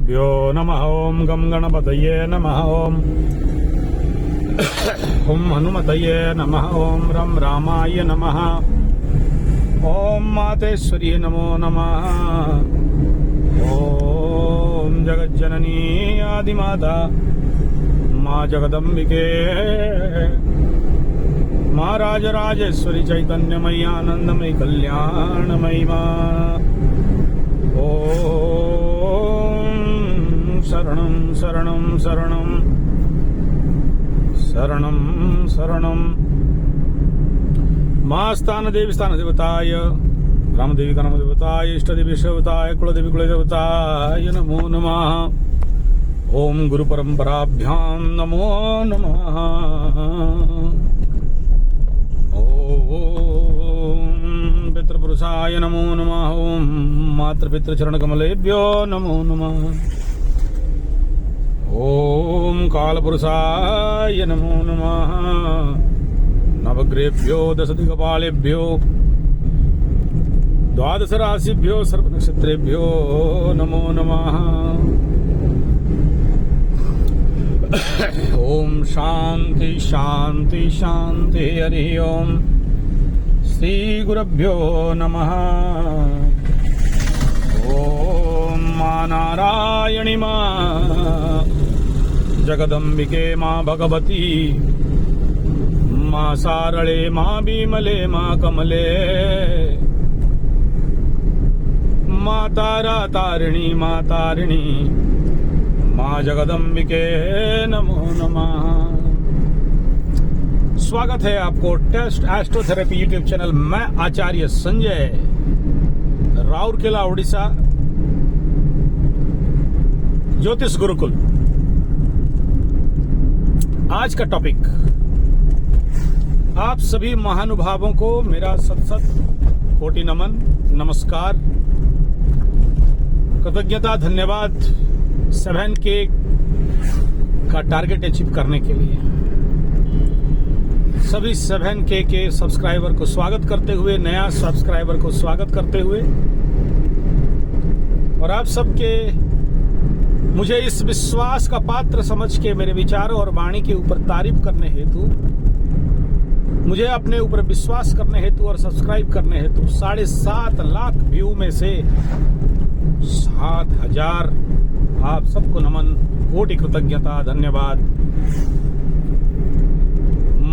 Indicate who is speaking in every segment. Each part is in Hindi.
Speaker 1: गुरुभ्यो नमः। ओम गम गणपतये नमः। ओम हनुमतये नमः। ओम रम रामाय नमः। ओम मातेश्वरी नमो नमः। ओम जगज्जननी आदिमाता माँ जगदम्बिके माँ राजराजेश्वरी चैतन्यमयी आनंदमयी कल्याणमयी माँ। ओम शरणं शरणं शरणं शरणं शरणं माँ स्थान देवताय रामदेवी का देवताय इष्टदेवी देवताय कुलदेवी कुलदेवताय नमो नमः। ओम गुरु परंपराभ्यां नमो नमः। ओम पितृपुरुषाय नमो नमः। ओम मातृपितृचरण कमलेभ्यो नमो नमः। ओम कालपुरुषाय नमो नमः। नवग्रेभ्यो दशदिक्पालेभ्यो द्वादश राशिभ्यो सर्वनक्षत्रेभ्यो नमो नमः। ओम शांति शांति शांति। हरि ओम श्री गुरुभ्यो नमः। ओम माँ नारायणी माँ जगदम्बिके माँ भगवती माँ सारळे माँ बीमले माँ कमले माँ तारा तारिणी माँ तारिणी माँ जगदम्बिके नमो नमः। स्वागत है आपको टेस्ट एस्ट्रोथेरेपी यूट्यूब चैनल। मैं आचार्य संजय, राउरकेला उड़ीसा, ज्योतिष गुरुकुल। आज का टॉपिक, आप सभी महानुभावों को मेरा सत कोटि नमन, नमस्कार, कृतज्ञता, धन्यवाद 7K का टारगेट अचीव करने के लिए। सभी 7K के सब्सक्राइबर को स्वागत करते हुए, नया सब्सक्राइबर को स्वागत करते हुए, और आप सबके मुझे इस विश्वास का पात्र समझ के मेरे विचारों और वाणी के ऊपर तारीफ करने हेतु, मुझे अपने ऊपर विश्वास करने हेतु और सब्सक्राइब करने हेतु 7.5 लाख व्यू में से 7,000 आप सबको नमन, कोटि कृतज्ञता, धन्यवाद।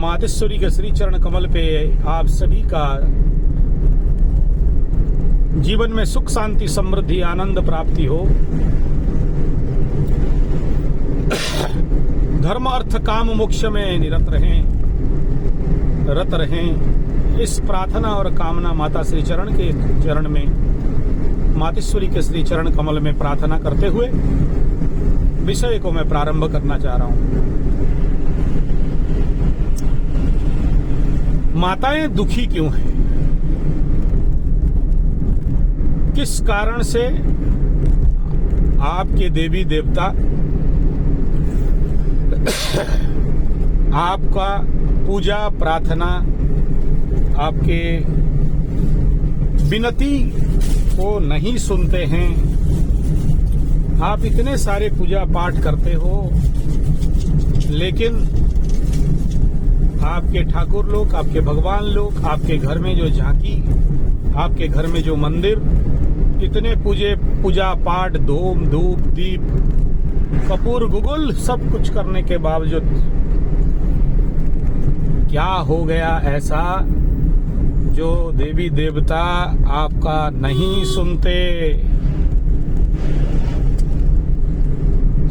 Speaker 1: मातेश्वरी के श्री चरण कमल पे आप सभी का जीवन में सुख शांति समृद्धि आनंद प्राप्ति हो। धर्म अर्थ काम मोक्ष में निरत रहें, इस प्रार्थना और कामना माता श्री चरण के चरण में, मातेश्वरी के श्री चरण कमल में प्रार्थना करते हुए विषय को मैं प्रारंभ करना चाह रहा हूं। माताएं दुखी क्यों हैं? किस कारण से आपके देवी देवता आपका पूजा प्रार्थना, आपके विनती को नहीं सुनते हैं? आप इतने सारे पूजा पाठ करते हो, लेकिन आपके ठाकुर लोग, आपके भगवान लोग, आपके घर में जो झांकी, आपके घर में जो मंदिर, इतने पूजा पाठ, धूम धूप दीप कपूर गुगुल सब कुछ करने के बावजूद क्या हो गया ऐसा जो देवी देवता आपका नहीं सुनते?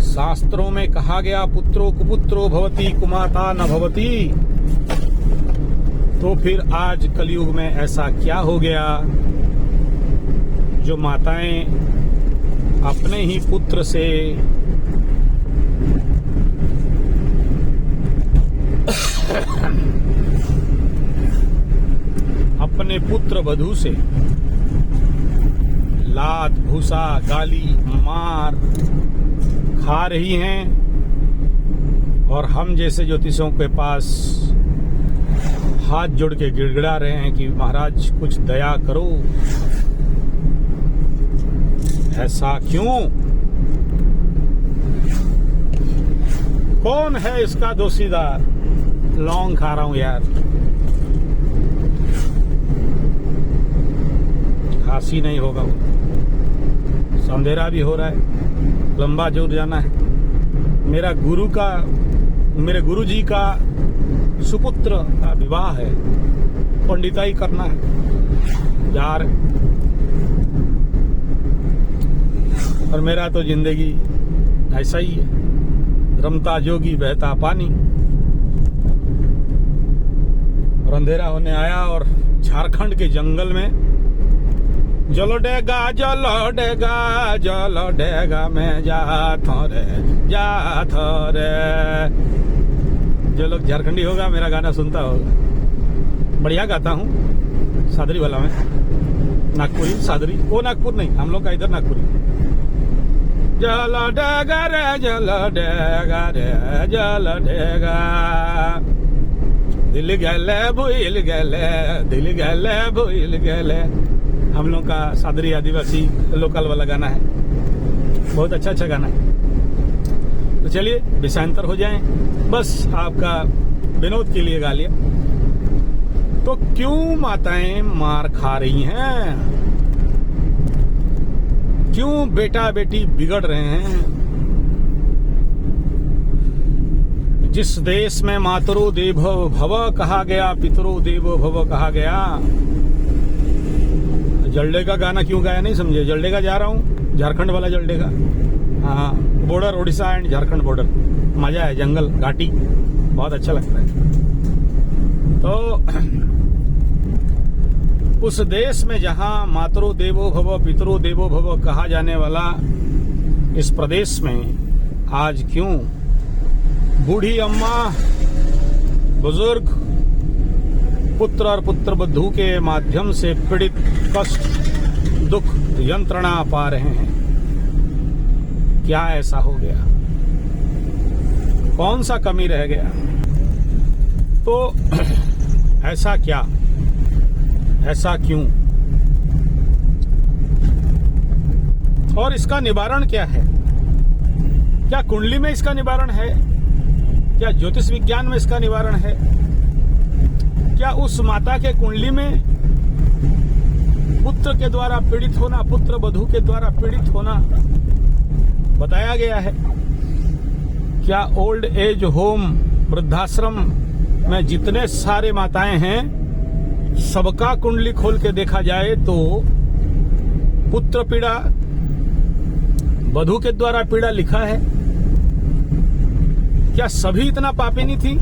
Speaker 1: शास्त्रों में कहा गया, पुत्रो कुपुत्रो भवति कुमाता न भवति। तो फिर आज कलयुग में ऐसा क्या हो गया जो माताएं अपने ही पुत्र से अपने पुत्र वधू से लात भूसा गाली मार खा रही हैं, और हम जैसे ज्योतिषों के पास हाथ जोड़ के गिड़गिड़ा रहे हैं कि महाराज कुछ दया करो। ऐसा क्यों? कौन है इसका दोषीदार? लौंग खा रहा हूं यार, खांसी नहीं होगा वो। अंधेरा भी हो रहा है, लंबा जोर जाना है। मेरे गुरु जी का सुपुत्र का विवाह है, पंडिताई करना है यार। और मेरा तो जिंदगी ऐसा ही है, रमता जोगी बहता पानी। और अंधेरा होने आया और झारखंड के जंगल में जलो डेगा मैं जाता रे। जो लोग झारखंडी होगा मेरा गाना सुनता होगा, बढ़िया गाता हूँ। सादरी वाला में, नागपुरी सादरी, वो नागपुर नहीं, हम लोग का इधर नागपुरी। जलो डेगा रे जलो डेगा, दिल गले भूल गले। हम लोग का सादरी आदिवासी लोकल वाला गाना है, बहुत अच्छा गाना है। तो चलिए विषयांतर हो जाएं, बस आपका विनोद के लिए गा लिया। तो क्यों माताएं मार खा रही हैं? क्यों बेटा बेटी बिगड़ रहे हैं? जिस देश में मातरो देवो भव कहा गया, पितरो देवो भव कहा गया। जलडेगा गाना क्यों गाया नहीं समझे? जलडेगा जा रहा हूँ, झारखंड वाला जलडेगा। हाँ, border Orissa and Jharkhand border, मजा है, जंगल घाटी, बहुत अच्छा लगता है। तो उस देश में जहाँ मातरो देवो भव पितरो देवो भव कहा जाने वाला इस प्रदेश में आज क्यों बूढ़ी अम्मा, बुजुर्ग पुत्र और पुत्र बधू के माध्यम से पीड़ित कष्ट दुख यंत्रणा पा रहे हैं? क्या ऐसा हो गया? कौन सा कमी रह गया? तो ऐसा क्या, ऐसा क्यों, और इसका निवारण क्या है? क्या कुंडली में इसका निवारण है? क्या ज्योतिष विज्ञान में इसका निवारण है? क्या उस माता के कुंडली में पुत्र के द्वारा पीड़ित होना, पुत्र वधू के द्वारा पीड़ित होना बताया गया है? क्या ओल्ड एज होम, वृद्धाश्रम में जितने सारे माताएं हैं, सबका कुंडली खोल के देखा जाए तो पुत्र पीड़ा, वधू के द्वारा पीड़ा लिखा है? क्या सभी इतना पापिनी थी?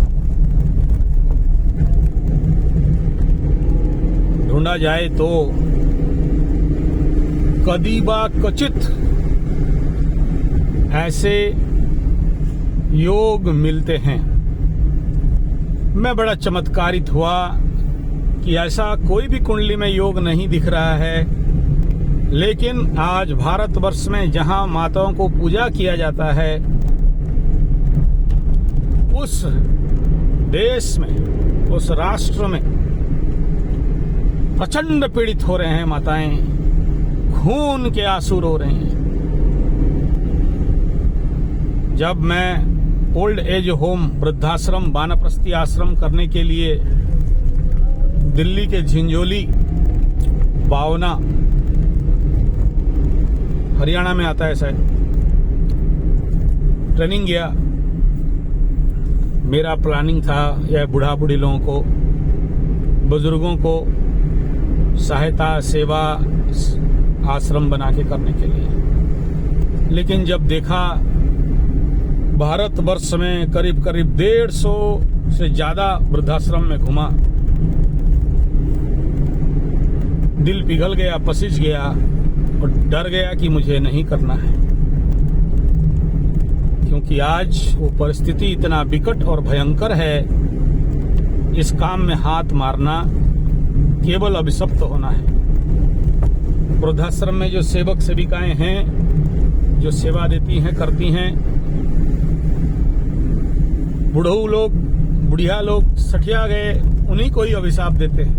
Speaker 1: ढूंढा जाए तो कदीबा क्वचित ऐसे योग मिलते हैं। मैं बड़ा चमत्कारित हुआ कि ऐसा कोई भी कुंडली में योग नहीं दिख रहा है, लेकिन आज भारतवर्ष में जहां माताओं को पूजा किया जाता है, उस देश में, उस राष्ट्र में प्रचंड पीड़ित हो रहे हैं माताएं, खून के आंसू रो रहे हैं। जब मैं ओल्ड एज होम, वृद्धाश्रम, वानप्रस्थी आश्रम करने के लिए दिल्ली के झिंझोली, बावना, हरियाणा में आता है शायद, ट्रेनिंग गया, मेरा प्लानिंग था यह बूढ़ा बूढ़ी लोगों को, बुजुर्गों को सहायता सेवा आश्रम बना के करने के लिए। लेकिन जब देखा भारतवर्ष में करीब करीब 150 से ज्यादा वृद्धाश्रम में घुमा, दिल पिघल गया, पसीज गया और डर गया कि मुझे नहीं करना है, क्योंकि आज वो परिस्थिति इतना विकट और भयंकर है, इस काम में हाथ मारना केवल अभिशप्त होना है। वृद्धाश्रम में जो सेवक सेविकाएं हैं, जो सेवा देती हैं, करती हैं, बुढ़ऊ लोग, बुढ़िया लोग सठिया गए, उन्हीं को ही अभिशाप देते हैं।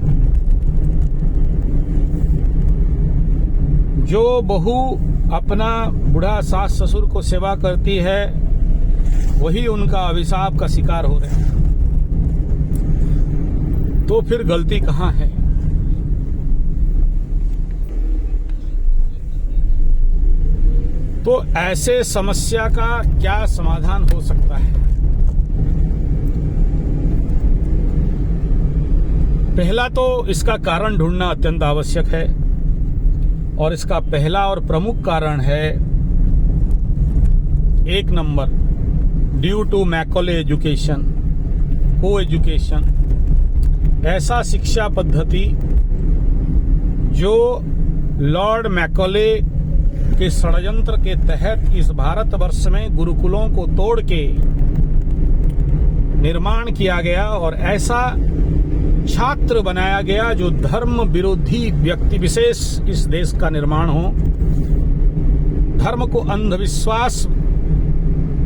Speaker 1: जो बहू अपना बूढ़ा सास ससुर को सेवा करती है, वही उनका अभिशाप का शिकार हो रहे हैं। तो फिर गलती कहाँ है? तो ऐसे समस्या का क्या समाधान हो सकता है? पहला तो इसका कारण ढूंढना अत्यंत आवश्यक है, और इसका पहला और प्रमुख कारण है, एक number, due to Macaulay education, coeducation, ऐसा शिक्षा पद्धति जो लॉर्ड मैकॉले के षड्यंत्र के तहत इस भारतवर्ष में गुरुकुलों को तोड़ के निर्माण किया गया, और ऐसा छात्र बनाया गया जो धर्म विरोधी व्यक्ति विशेष इस देश का निर्माण हो, धर्म को अंधविश्वास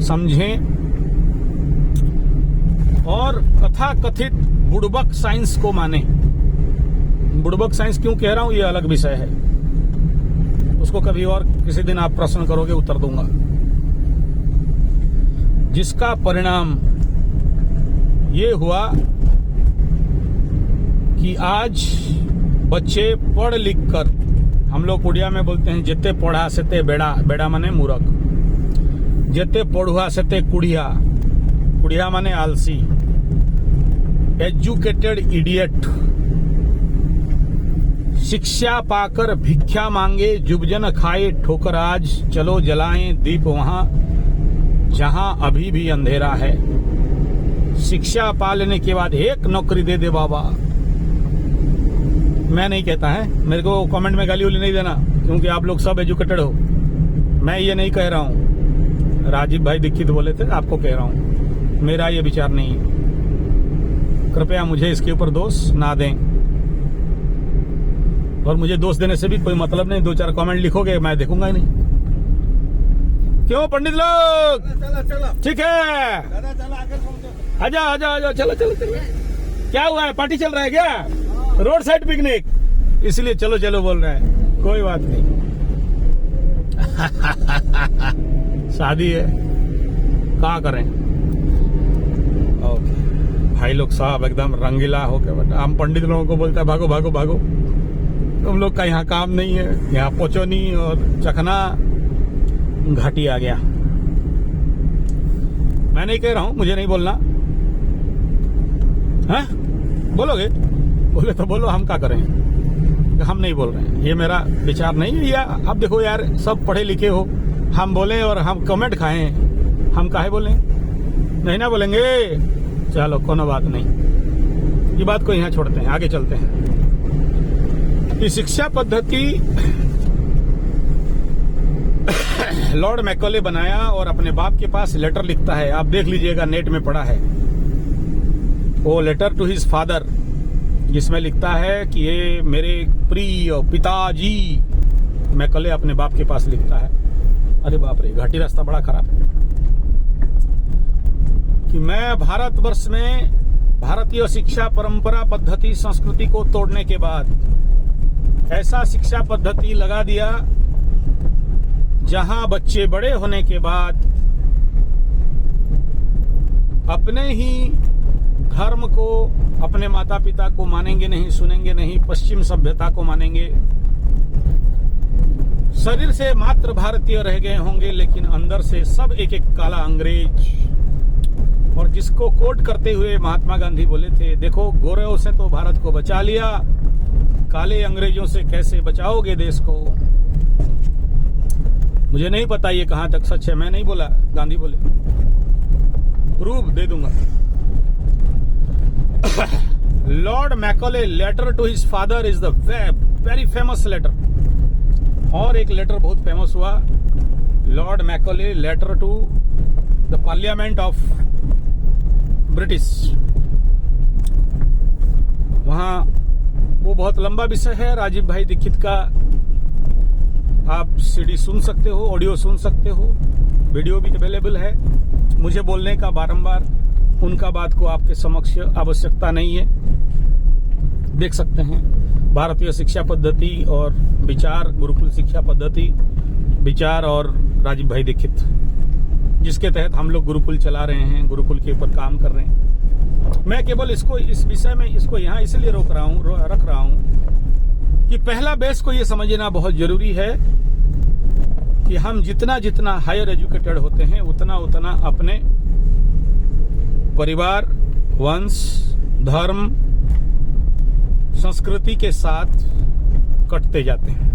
Speaker 1: समझें और तथाकथित बुड़बक साइंस को माने। बुड़बक साइंस क्यों कह रहा हूं, यह अलग विषय है, उसको कभी और किसी दिन आप प्रश्न करोगे, उत्तर दूंगा। जिसका परिणाम ये हुआ कि आज बच्चे पढ़ लिख कर, हम लोग उड़िया में बोलते हैं जेते पढ़ा सेते बेड़ा, बेड़ा माने मूर्ख, जेते पढ़ुआ सेते कुड़िया, कुड़िया माने आलसी, एजुकेटेड इडियट, शिक्षा पाकर भिक्षा मांगे जुबजन खाए ठोकर आज, चलो जलाएं दीप वहां जहां अभी भी अंधेरा है। शिक्षा पा लेने के बाद एक नौकरी दे दे बाबा। मैं नहीं कहता है, मेरे को कमेंट में गाली उली नहीं देना, क्योंकि आप लोग सब एजुकेटेड हो। मैं ये नहीं कह रहा हूँ, राजीव भाई दीक्षित बोले थे, आपको कह रहा हूँ, मेरा ये विचार नहीं है। कृपया मुझे इसके ऊपर दोष ना दें, और मुझे दोष देने से भी कोई मतलब नहीं। 2-4 कमेंट लिखोगे, मैं देखूंगा ही नहीं। क्यों पंडित लोग? ठीक है, आजा आजा आजा, चलो चलो चलो। क्या हुआ है, पार्टी चल रहा है क्या? रोड साइड पिकनिक, इसलिए चलो चलो बोल रहे हैं, कोई बात नहीं। शादी है, क्या करें। ओके भाई लोग साहब एकदम रंगीला होके बैठा। हम पंडित लोगों को बोलते हैं भागो भागो भागो, तुम लोग का यहाँ काम नहीं है, यहाँ पोचोनी और चखना घाटी आ गया। मैं नहीं कह रहा हूं, मुझे नहीं बोलना है। बोलोगे, बोले तो बोलो, हम क्या करें, हम नहीं बोल रहे हैं, ये मेरा विचार नहीं है। या अब देखो यार, सब पढ़े लिखे हो, हम बोले और हम कमेंट खाएं, हम काहे बोलें? नहीं ना medyo चलो कोनो बात नहीं, ये बात को यहाँ छोड़ते हैं, आगे चलते हैं। ये शिक्षा पद्धति लॉर्ड मैकॉले बनाया और अपने बाप के पास लेटर लिखता है, आप देख लीजिएगा, नेट में पड़ा है वो लेटर टू हिज फादर, जिसमें लिखता है कि ये मेरे प्रिय पिताजी, मैकॉले अपने बाप के पास लिखता है। अरे बाप रे, घाटी रास्ता बड़ा खराब है। कि मैं भारतवर्ष में भारतीय शिक्षा परंपरा पद्धति संस्कृति को तोड़ने के बाद ऐसा शिक्षा पद्धति लगा दिया जहां बच्चे बड़े होने के बाद अपने ही धर्म को, अपने माता पिता को मानेंगे नहीं, सुनेंगे नहीं, पश्चिम सभ्यता को मानेंगे, शरीर से मात्र भारतीय रह गए होंगे, लेकिन अंदर से सब एक एक काला अंग्रेज। और जिसको कोट करते हुए महात्मा गांधी बोले थे, देखो गोरों से तो भारत को बचा लिया, काले अंग्रेजों से कैसे बचाओगे देश को। मुझे नहीं पता ये कहां तक सच है, मैं नहीं बोला, गांधी बोले, प्रूफ दे दूंगा। Lord Macaulay letter to his father is the very famous letter. और एक लेटर बहुत फेमस हुआ, lord Macaulay letter to the parliament of British. वहां वो बहुत लंबा विषय है, राजीव भाई दीक्षित का आप सीडी सुन सकते हो, ऑडियो सुन सकते हो, वीडियो भी अवेलेबल है। मुझे बोलने का बारंबार उनका बात को आपके समक्ष आवश्यकता नहीं है, देख सकते हैं। भारतीय शिक्षा पद्धति और विचार, गुरुकुल शिक्षा पद्धति, विचार और राजीव भाई दीक्षित। जिसके तहत हम लोग गुरुकुल चला रहे हैं, गुरुकुल के ऊपर काम कर रहे हैं। मैं केवल इसको इस विषय में इसको यहाँ इसलिए रख रहा हूँ कि पहला बेस को ये समझना बहुत जरूरी है कि हम जितना जितना हायर एजुकेटेड होते हैं उतना उतना अपने परिवार, वंश, धर्म, संस्कृति के साथ कटते जाते हैं।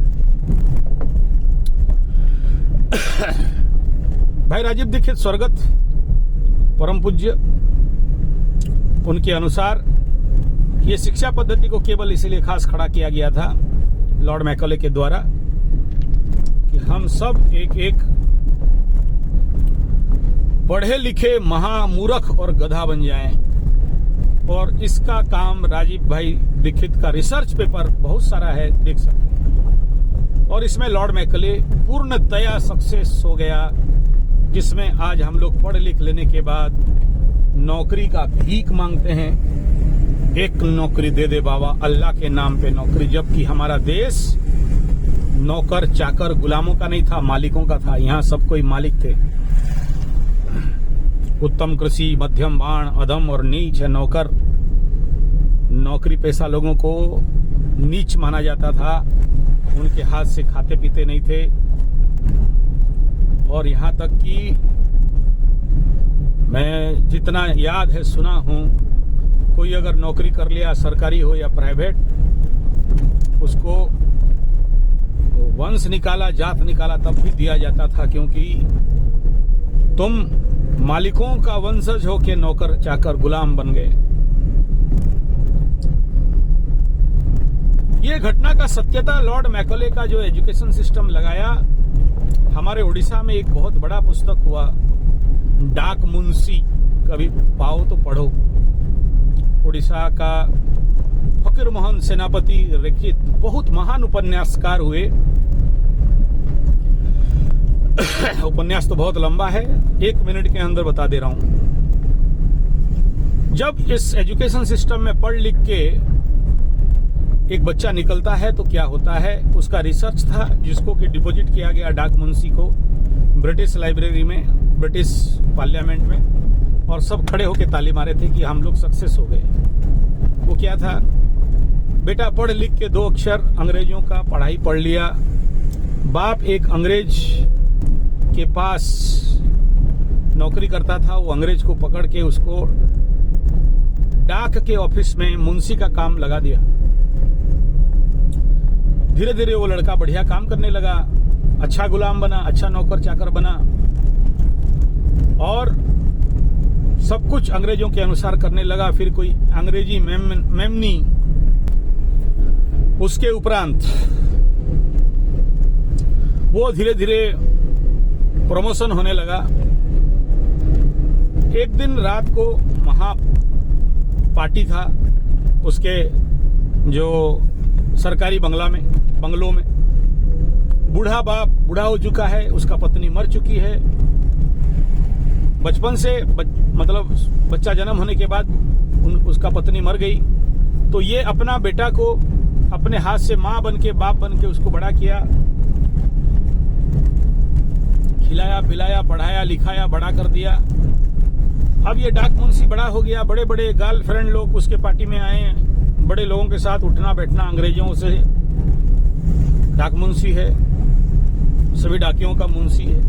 Speaker 1: भाई राजीव दीक्षित स्वर्गत परम पूज्य, उनके अनुसार ये शिक्षा पद्धति को केवल इसीलिए खास खड़ा किया गया था लॉर्ड मैकॉले के द्वारा कि हम सब एक एक पढ़े लिखे महामूर्ख और गधा बन जाएं। और इसका काम राजीव भाई दीक्षित का रिसर्च पेपर बहुत सारा है, देख सकते हैं। और इसमें लॉर्ड मैकॉले पूर्णतया सक्सेस हो गया, जिसमें आज हम लोग पढ़ लिख लेने के बाद नौकरी का भीख मांगते हैं। एक नौकरी दे दे बाबा, अल्लाह के नाम पे नौकरी, जबकि हमारा देश नौकर चाकर गुलामों का नहीं था, मालिकों का था। यहाँ सब कोई मालिक थे। उत्तम कृषि, मध्यम बाण, अधम और नीच है नौकर। नौकरी पेशा लोगों को नीच माना जाता था, उनके हाथ से खाते पीते नहीं थे। और यहाँ तक कि मैं जितना याद है सुना हूँ, कोई अगर नौकरी कर लिया, सरकारी हो या प्राइवेट, उसको वंश निकाला, जात निकाला तब भी दिया जाता था, क्योंकि तुम मालिकों का वंशज हो के नौकर चाकर गुलाम बन गए। ये घटना का सत्यता लॉर्ड मैकॉले का जो एजुकेशन सिस्टम लगाया, हमारे उड़ीसा में एक बहुत बड़ा पुस्तक हुआ डाक मुंशी, कभी पाओ तो पढ़ो। उड़ीसा का फकीर मोहन सेनापति लिखित बहुत महान उपन्यासकार हुए। उपन्यास तो बहुत लंबा है, 1 मिनट के अंदर बता दे रहा हूं। जब इस एजुकेशन सिस्टम में पढ़ लिख के एक बच्चा निकलता है तो क्या होता है, उसका रिसर्च था जिसको कि डिपॉजिट किया गया डाक मुंशी को ब्रिटिश लाइब्रेरी में, ब्रिटिश पार्लियामेंट में, और सब खड़े होके ताली मारे थे कि हम लोग सक्सेस हो गए। वो क्या था, बेटा पढ़ लिख के 2 अक्षर अंग्रेजों का पढ़ाई पढ़ लिया। बाप एक अंग्रेज के पास नौकरी करता था, वो अंग्रेज को पकड़ के उसको डाक के ऑफिस में मुंशी का काम लगा दिया। धीरे धीरे वो लड़का बढ़िया काम करने लगा, अच्छा गुलाम बना, अच्छा नौकर चाकर बना, और सब कुछ अंग्रेजों के अनुसार करने लगा। फिर कोई अंग्रेजी मेमनी, उसके उपरांत वो धीरे धीरे प्रमोशन होने लगा। एक दिन रात को महा पार्टी था उसके जो सरकारी बंगलों में। बूढ़ा बाप बूढ़ा हो चुका है, उसका पत्नी मर चुकी है। बचपन से मतलब बच्चा जन्म होने के बाद उसका पत्नी मर गई, तो ये अपना बेटा को अपने हाथ से माँ बन के, बाप बन के उसको बड़ा किया, खिलाया पिलाया, पढ़ाया लिखाया, बड़ा कर दिया। अब ये डाक मुंशी बड़ा हो गया, बड़े बड़े गर्लफ्रेंड लोग उसके पार्टी में आए, बड़े लोगों के साथ उठना बैठना, अंग्रेजों से। डाक मुंशी है, सभी डाकियों का मुंशी है।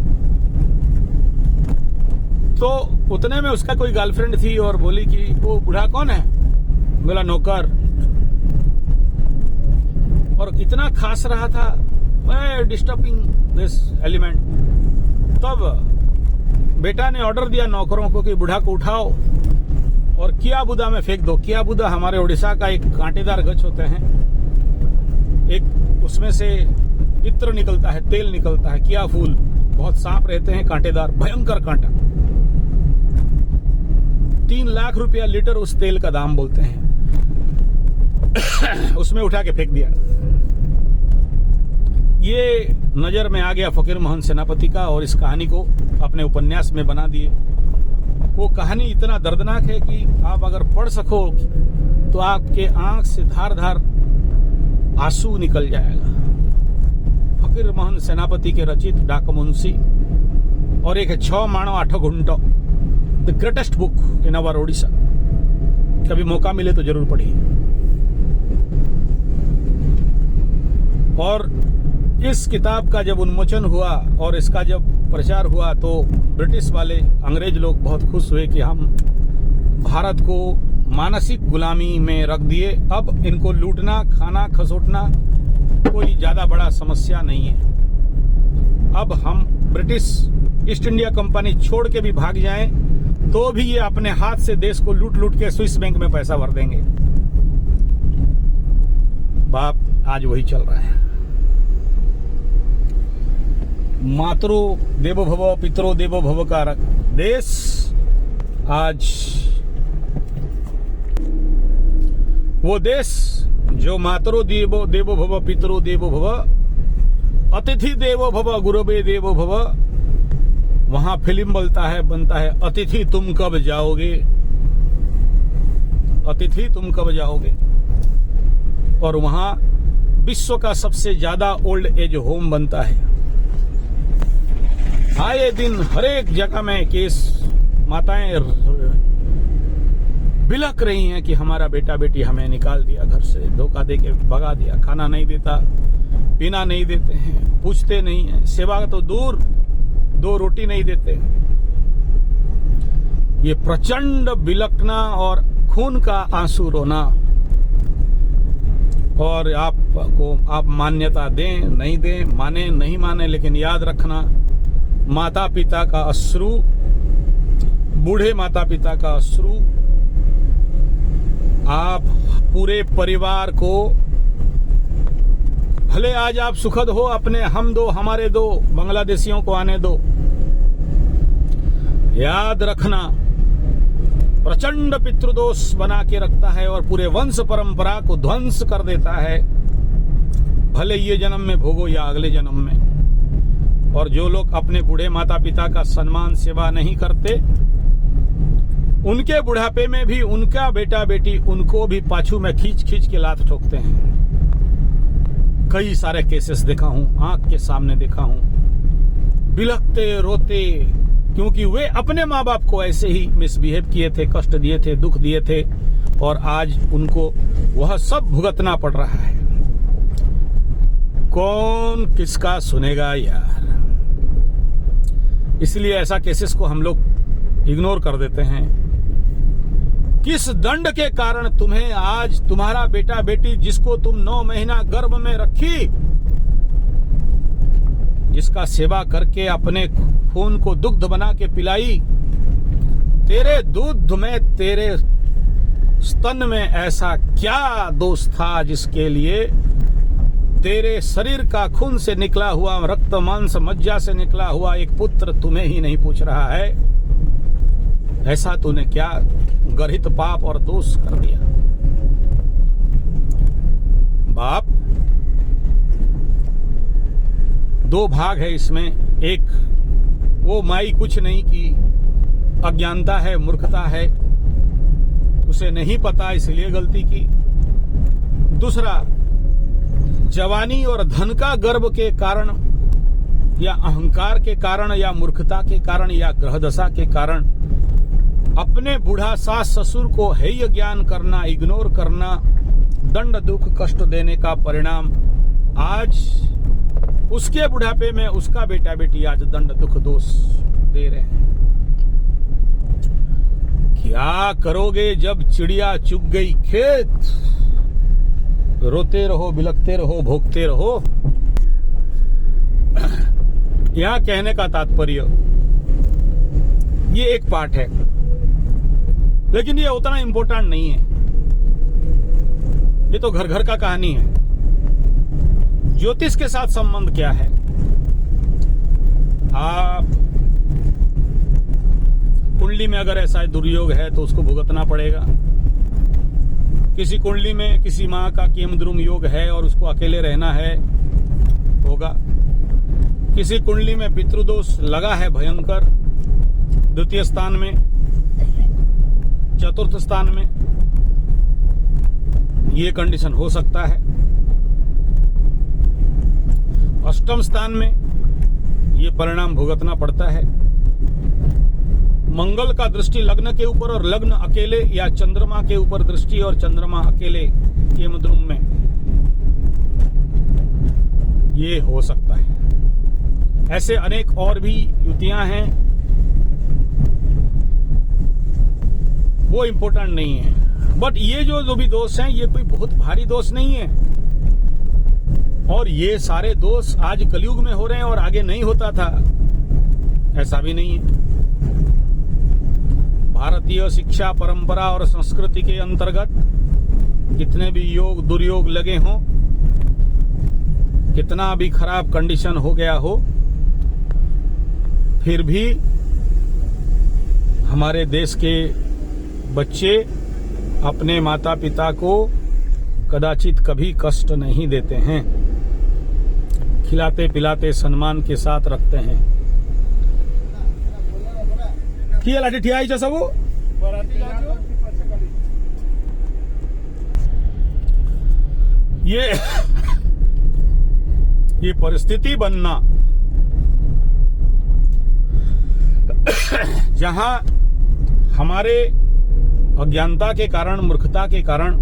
Speaker 1: तो उतने में उसका कोई गर्लफ्रेंड थी और बोली कि वो बूढ़ा कौन है? बोला नौकर। और इतना खास रहा था, मैं डिस्टर्बिंग दिस एलिमेंट। तब बेटा ने ऑर्डर दिया नौकरों को कि बूढ़ा को उठाओ और किया बुदा में फेंक दो। किया बुदा हमारे उड़ीसा का एक कांटेदार गच होते हैं, एक उसमें से इत्र निकलता है, तेल निकलता है। किया फूल बहुत सांप रहते हैं, कांटेदार, भयंकर कांटा। 3 लाख रुपया लीटर उस तेल का दाम बोलते हैं। उसमें उठा के फेंक दिया। ये नजर में आ गया फकीर मोहन सेनापति का, और इस कहानी को अपने उपन्यास में बना दिए। वो कहानी इतना दर्दनाक है कि आप अगर पढ़ सको तो आपके आंख से धार धार आंसू निकल जाएगा। फकीर मोहन सेनापति के रचित डाक मुंशी, और एक है 6 माणो 8 घंटो, the greatest book in our Odisha. कभी मौका मिले तो जरूर पढ़िए। और इस किताब का जब उन्मोचन हुआ और इसका जब प्रचार हुआ तो ब्रिटिश वाले अंग्रेज लोग बहुत खुश हुए कि हम भारत को मानसिक गुलामी में रख दिए, अब इनको लूटना, खाना, खसोटना कोई ज्यादा बड़ा समस्या नहीं है। अब हम ब्रिटिश ईस्ट इंडिया कंपनी छोड़ के भी भाग जाएं तो भी ये अपने हाथ से देश को लूट लूट के स्विस बैंक में पैसा भर देंगे। बाप आज वही चल रहा है। मातरो देवो भव पितरो देवो भव का देश आज वो देश जो मातरो देवो देवो भव पितरो देवो भव अतिथि देवो भव गुरुवे देवो भव, वहां फिल्म बनता है अतिथि तुम कब जाओगे, अतिथि तुम कब जाओगे। और वहां विश्व का सबसे ज्यादा ओल्ड एज होम बनता है। आए दिन हर एक जगह में केस, माताएं बिलख रही हैं कि हमारा बेटा बेटी हमें निकाल दिया घर से, धोखा देके भगा दिया, खाना नहीं देता, पीना नहीं देते हैं, पूछते नहीं हैं, सेवा तो दूर, 2 रोटी नहीं देते। ये प्रचंड बिलखना और खून का आंसू रोना, और आप मान्यता दें नहीं दें, माने नहीं माने, लेकिन याद रखना माता पिता का अश्रु, बूढ़े माता पिता का अश्रु आप पूरे परिवार को, भले आज आप सुखद हो, अपने हम दो हमारे दो बांग्लादेशियों को आने दो, याद रखना प्रचंड पितृदोष बना के रखता है और पूरे वंश परंपरा को ध्वंस कर देता है, भले ये जन्म में भोगो या अगले जन्म में। और जो लोग अपने बूढ़े माता पिता का सम्मान सेवा नहीं करते, उनके बुढ़ापे में भी उनका बेटा बेटी उनको भी पाछू में खींच खींच के लात ठोकते हैं। कई सारे केसेस देखा हूं, आंख के सामने देखा हूं, बिलखते रोते, क्योंकि वे अपने माँ बाप को ऐसे ही मिसबिहेव किए थे, कष्ट दिए थे, दुख दिए थे, और आज उनको वह सब भुगतना पड़ रहा है। कौन किसका सुनेगा यार। इसलिए ऐसा केसेस को हम लोग इग्नोर कर देते हैं। किस दंड के कारण तुम्हें आज तुम्हारा बेटा बेटी, जिसको तुम 9 महीना गर्भ में रखी, जिसका सेवा करके अपने खून को दुग्ध बना के पिलाई, तेरे दूध में, तेरे स्तन में ऐसा क्या दोष था जिसके लिए तेरे शरीर का खून से निकला हुआ, रक्त मांस मज्जा से निकला हुआ एक पुत्र तुम्हें ही नहीं पूछ रहा है। ऐसा तूने क्या गर्हित पाप और दोष कर दिया। बाप, 2 भाग है इसमें। एक, वो माई कुछ नहीं की, अज्ञानता है, मूर्खता है, उसे नहीं पता इसलिए गलती की। दूसरा, जवानी और धन का गर्व के कारण या अहंकार के कारण या मूर्खता के कारण या ग्रहदशा के कारण अपने बूढ़ा सास ससुर को हेय ज्ञान करना, इग्नोर करना, दंड दुख कष्ट देने का परिणाम आज उसके बुढ़ापे में उसका बेटा बेटी आज दंड दुख दोष दे रहे हैं। क्या करोगे जब चिड़िया चुग गई खेत? रोते रहो, बिलखते रहो, भोगते रहो। यहां कहने का तात्पर्य, ये एक पार्ट है, लेकिन ये उतना इंपॉर्टेंट नहीं है। ये तो घर घर का कहानी है। ज्योतिष के साथ संबंध क्या है? आप कुंडली में अगर ऐसा दुर्योग है तो उसको भुगतना पड़ेगा। किसी कुंडली में किसी माँ का केमद्रुम योग है और उसको अकेले रहना है, होगा। किसी कुंडली में पितृदोष लगा है भयंकर, द्वितीय स्थान में, चतुर्थ स्थान में, ये कंडीशन हो सकता है। अष्टम स्थान में ये परिणाम भुगतना पड़ता है। मंगल का दृष्टि लग्न के ऊपर और लग्न अकेले, या चंद्रमा के ऊपर दृष्टि और चंद्रमा अकेले यमद्रुम में, ये हो सकता है। ऐसे अनेक और भी युतियां हैं, वो इंपॉर्टेंट नहीं है। बट ये जो भी दोष हैं, ये कोई बहुत भारी दोष नहीं है, और ये सारे दोष आज कलयुग में हो रहे हैं और आगे नहीं होता था, ऐसा भी नहीं है। भारतीय शिक्षा परंपरा और संस्कृति के अंतर्गत कितने भी योग दुर्योग लगे हों, कितना भी खराब कंडीशन हो गया हो, फिर भी हमारे देश के बच्चे अपने माता पिता को कदाचित कभी कष्ट नहीं देते हैं, खिलाते पिलाते सम्मान के साथ रखते हैं। किया लाठी ठिया आई सब ये परिस्थिति बनना, जहां हमारे अज्ञानता के कारण, मूर्खता के कारण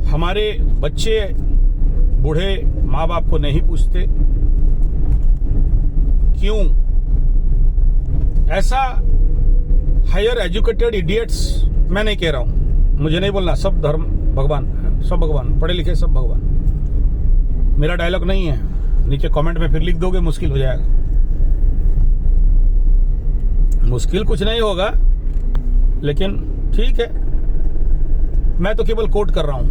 Speaker 1: हमारे बच्चे बूढ़े माँ बाप को नहीं पूछते क्यों। ऐसा हायर एजुकेटेड इडियट्स, मैं नहीं कह रहा हूं, मुझे नहीं बोलना, सब धर्म भगवान, सब भगवान, पढ़े लिखे सब भगवान, मेरा डायलॉग नहीं है। नीचे कमेंट में फिर लिख दोगे, मुश्किल हो जाएगा। मुश्किल कुछ नहीं होगा, लेकिन ठीक है, मैं तो केवल कोट कर रहा हूं।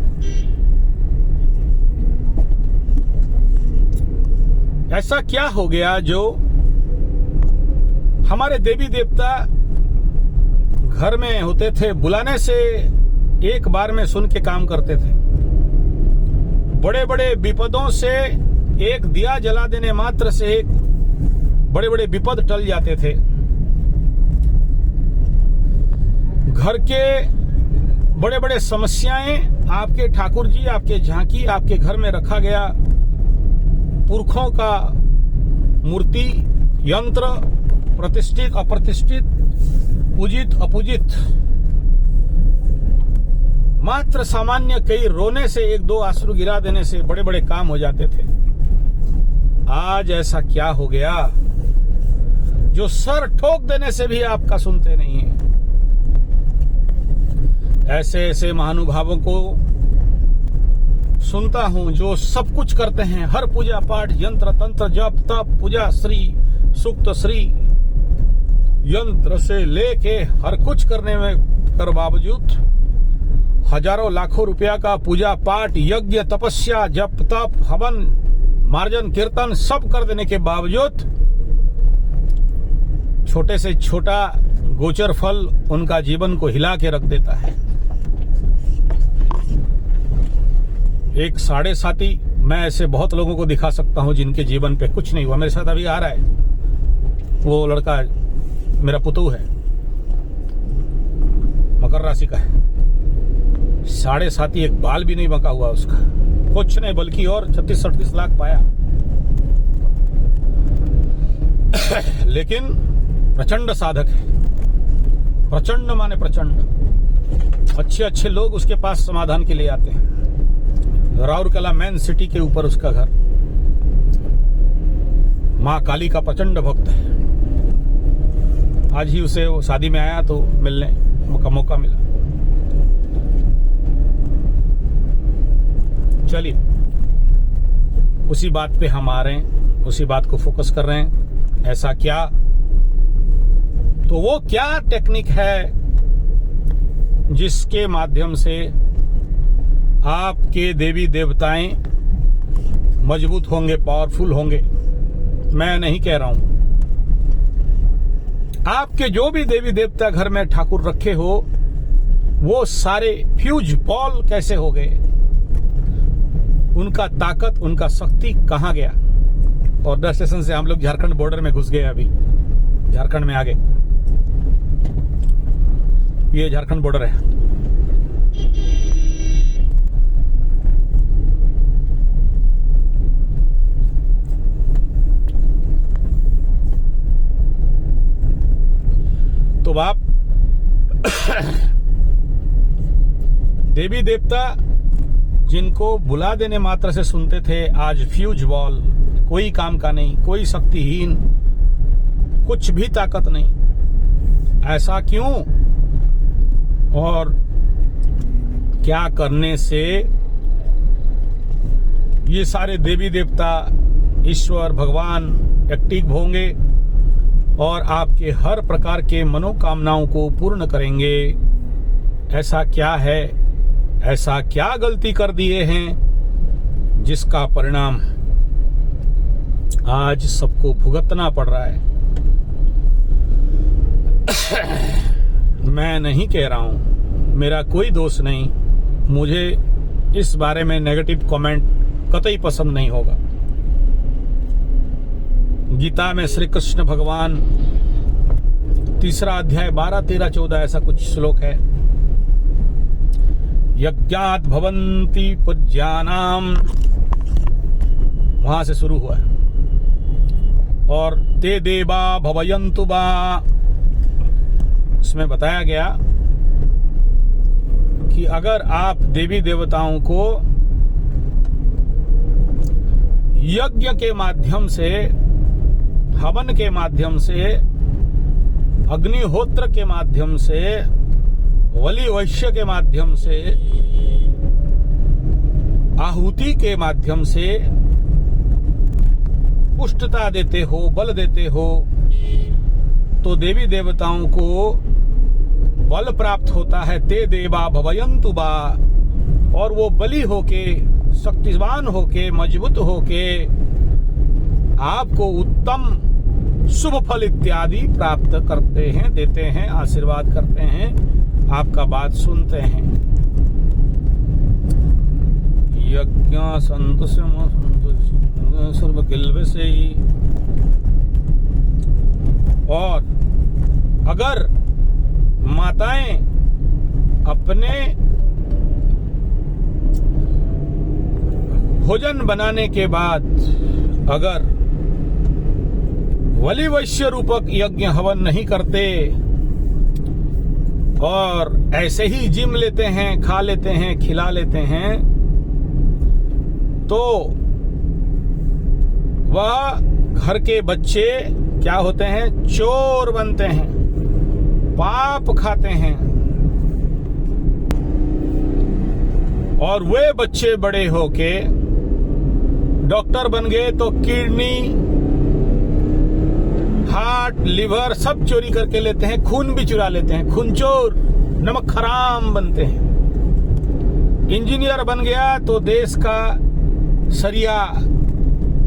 Speaker 1: ऐसा क्या हो गया जो हमारे देवी देवता घर में होते थे, बुलाने से एक बार में सुन के काम करते थे। बड़े बड़े विपदों से एक दिया जला देने मात्र से एक बड़े बड़े विपद टल जाते थे। घर के बड़े बड़े समस्याएं आपके ठाकुर जी, आपके झांकी, आपके घर में रखा गया पुरखों का मूर्ति, यंत्र, प्रतिष्ठित अप्रतिष्ठित, पूजित अपूजित, मात्र सामान्य कई रोने से, एक दो आंसू गिरा देने से बड़े बड़े काम हो जाते थे। आज ऐसा क्या हो गया जो सर ठोक देने से भी आपका सुनते नहीं है। ऐसे ऐसे महानुभावों को सुनता हूं जो सब कुछ करते हैं, हर पूजा पाठ, यंत्र तंत्र, जप तप, पूजा श्री सूक्त श्री यंत्र से लेके हर कुछ करने में कर बावजूद हजारों लाखों रुपया का पूजा पाठ, यज्ञ, तपस्या, जप तप, हवन, मार्जन, कीर्तन सब कर देने के बावजूद छोटे से छोटा गोचर फल उनका जीवन को हिला के रख देता है। एक साढ़े साथी, मैं ऐसे बहुत लोगों को दिखा सकता हूं जिनके जीवन पे कुछ नहीं हुआ। मेरे साथ अभी आ रहा है, वो लड़का मेरा पुतू है, मकर राशि का है, साढ़े साथी, एक बाल भी नहीं बका हुआ उसका, कुछ नहीं, बल्कि और 36-38 लाख पाया। लेकिन प्रचंड साधक है, प्रचंड माने प्रचंड। अच्छे अच्छे लोग उसके पास समाधान के लिए आते हैं। राउरकेला मेन सिटी के ऊपर उसका घर। माँ काली का प्रचंड भक्त है। आज ही उसे वो शादी में आया तो मिलने का मौका मिला। चलिए, उसी बात पे हम आ रहे हैं, उसी बात को फोकस कर रहे हैं। ऐसा क्या, तो वो क्या टेक्निक है जिसके माध्यम से आपके देवी देवताएं मजबूत होंगे, पावरफुल होंगे। मैं नहीं कह रहा हूं, आपके जो भी देवी देवता घर में ठाकुर रखे हो, वो सारे फ्यूज बॉल कैसे हो गए, उनका ताकत, उनका शक्ति कहां गया। और 10 स्टेशन से हम लोग झारखंड बॉर्डर में घुस गए। अभी झारखंड में आ गए, ये झारखंड बॉर्डर है। तो बाप देवी देवता जिनको बुला देने मात्र से सुनते थे, आज फ्यूज बॉल, कोई काम का नहीं, कोई शक्तिहीन, कुछ भी ताकत नहीं। ऐसा क्यों? और क्या करने से ये सारे देवी देवता, ईश्वर, भगवान एक्टिव होंगे और आपके हर प्रकार के मनोकामनाओं को पूर्ण करेंगे? ऐसा क्या है, ऐसा क्या गलती कर दिए हैं जिसका परिणाम आज सबको भुगतना पड़ रहा है? मैं नहीं कह रहा हूं, मेरा कोई दोष नहीं, मुझे इस बारे में नेगेटिव कमेंट कतई पसंद नहीं होगा। गीता में श्री कृष्ण भगवान 3 अध्याय 12, 13, 14 ऐसा कुछ श्लोक है। यज्ञात भवन्ति पूज्यानाम, वहां से शुरू हुआ है। और ते देवा भवयन्तु वा, उसमें बताया गया कि अगर आप देवी देवताओं को यज्ञ के माध्यम से, हवन के माध्यम से, अग्निहोत्र के माध्यम से, बलि वैश्य के माध्यम से, आहुति के माध्यम से पुष्टता देते हो, बल देते हो, तो देवी देवताओं को बल प्राप्त होता है। ते देवा भवयन्तु वा, और वो बली होके, शक्तिवान होके, मजबूत होके आपको उत्तम शुभ फल इत्यादि प्राप्त करते हैं, देते हैं, आशीर्वाद करते हैं, आपका बात सुनते हैं। यज्ञ संतोष सर्व किल्व से ही। और अगर माताएं अपने भोजन बनाने के बाद अगर बलि वैश्य रूपक यज्ञ हवन नहीं करते और ऐसे ही जिम लेते हैं, खा लेते हैं, खिला लेते हैं, तो वह घर के बच्चे क्या होते हैं? चोर बनते हैं, पाप खाते हैं। और वे बच्चे बड़े होके डॉक्टर बन गए तो किडनी, हार्ट, लिवर सब चोरी करके लेते हैं, खून भी चुरा लेते हैं, खूनचोर, नमक हराम बनते हैं। इंजीनियर बन गया तो देश का सरिया,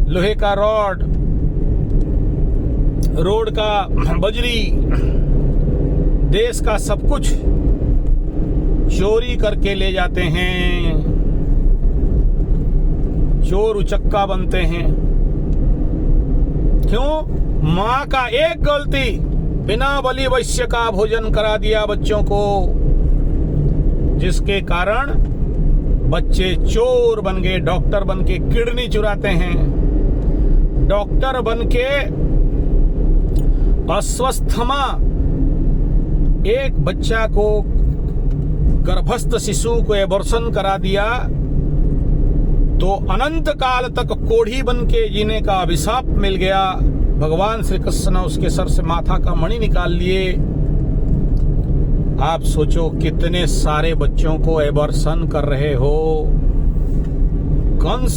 Speaker 1: लोहे का रॉड, रोड का बजरी, देश का सब कुछ चोरी करके ले जाते हैं, चोर उचक्का बनते हैं। क्यों? माँ का एक गलती, बिना बलि वैश्य का भोजन करा दिया बच्चों को, जिसके कारण बच्चे चोर बन गए, डॉक्टर बन के किडनी चुराते हैं, डॉक्टर बन के अस्वस्थमा एक बच्चा को, गर्भस्थ शिशु को एबॉर्शन करा दिया तो अनंत काल तक कोढ़ी बन के जीने का अभिशाप मिल गया। भगवान श्री कृष्ण उसके सर से माथा का मणि निकाल लिए। आप सोचो कितने सारे बच्चों को एबॉर्शन कर रहे हो। कंस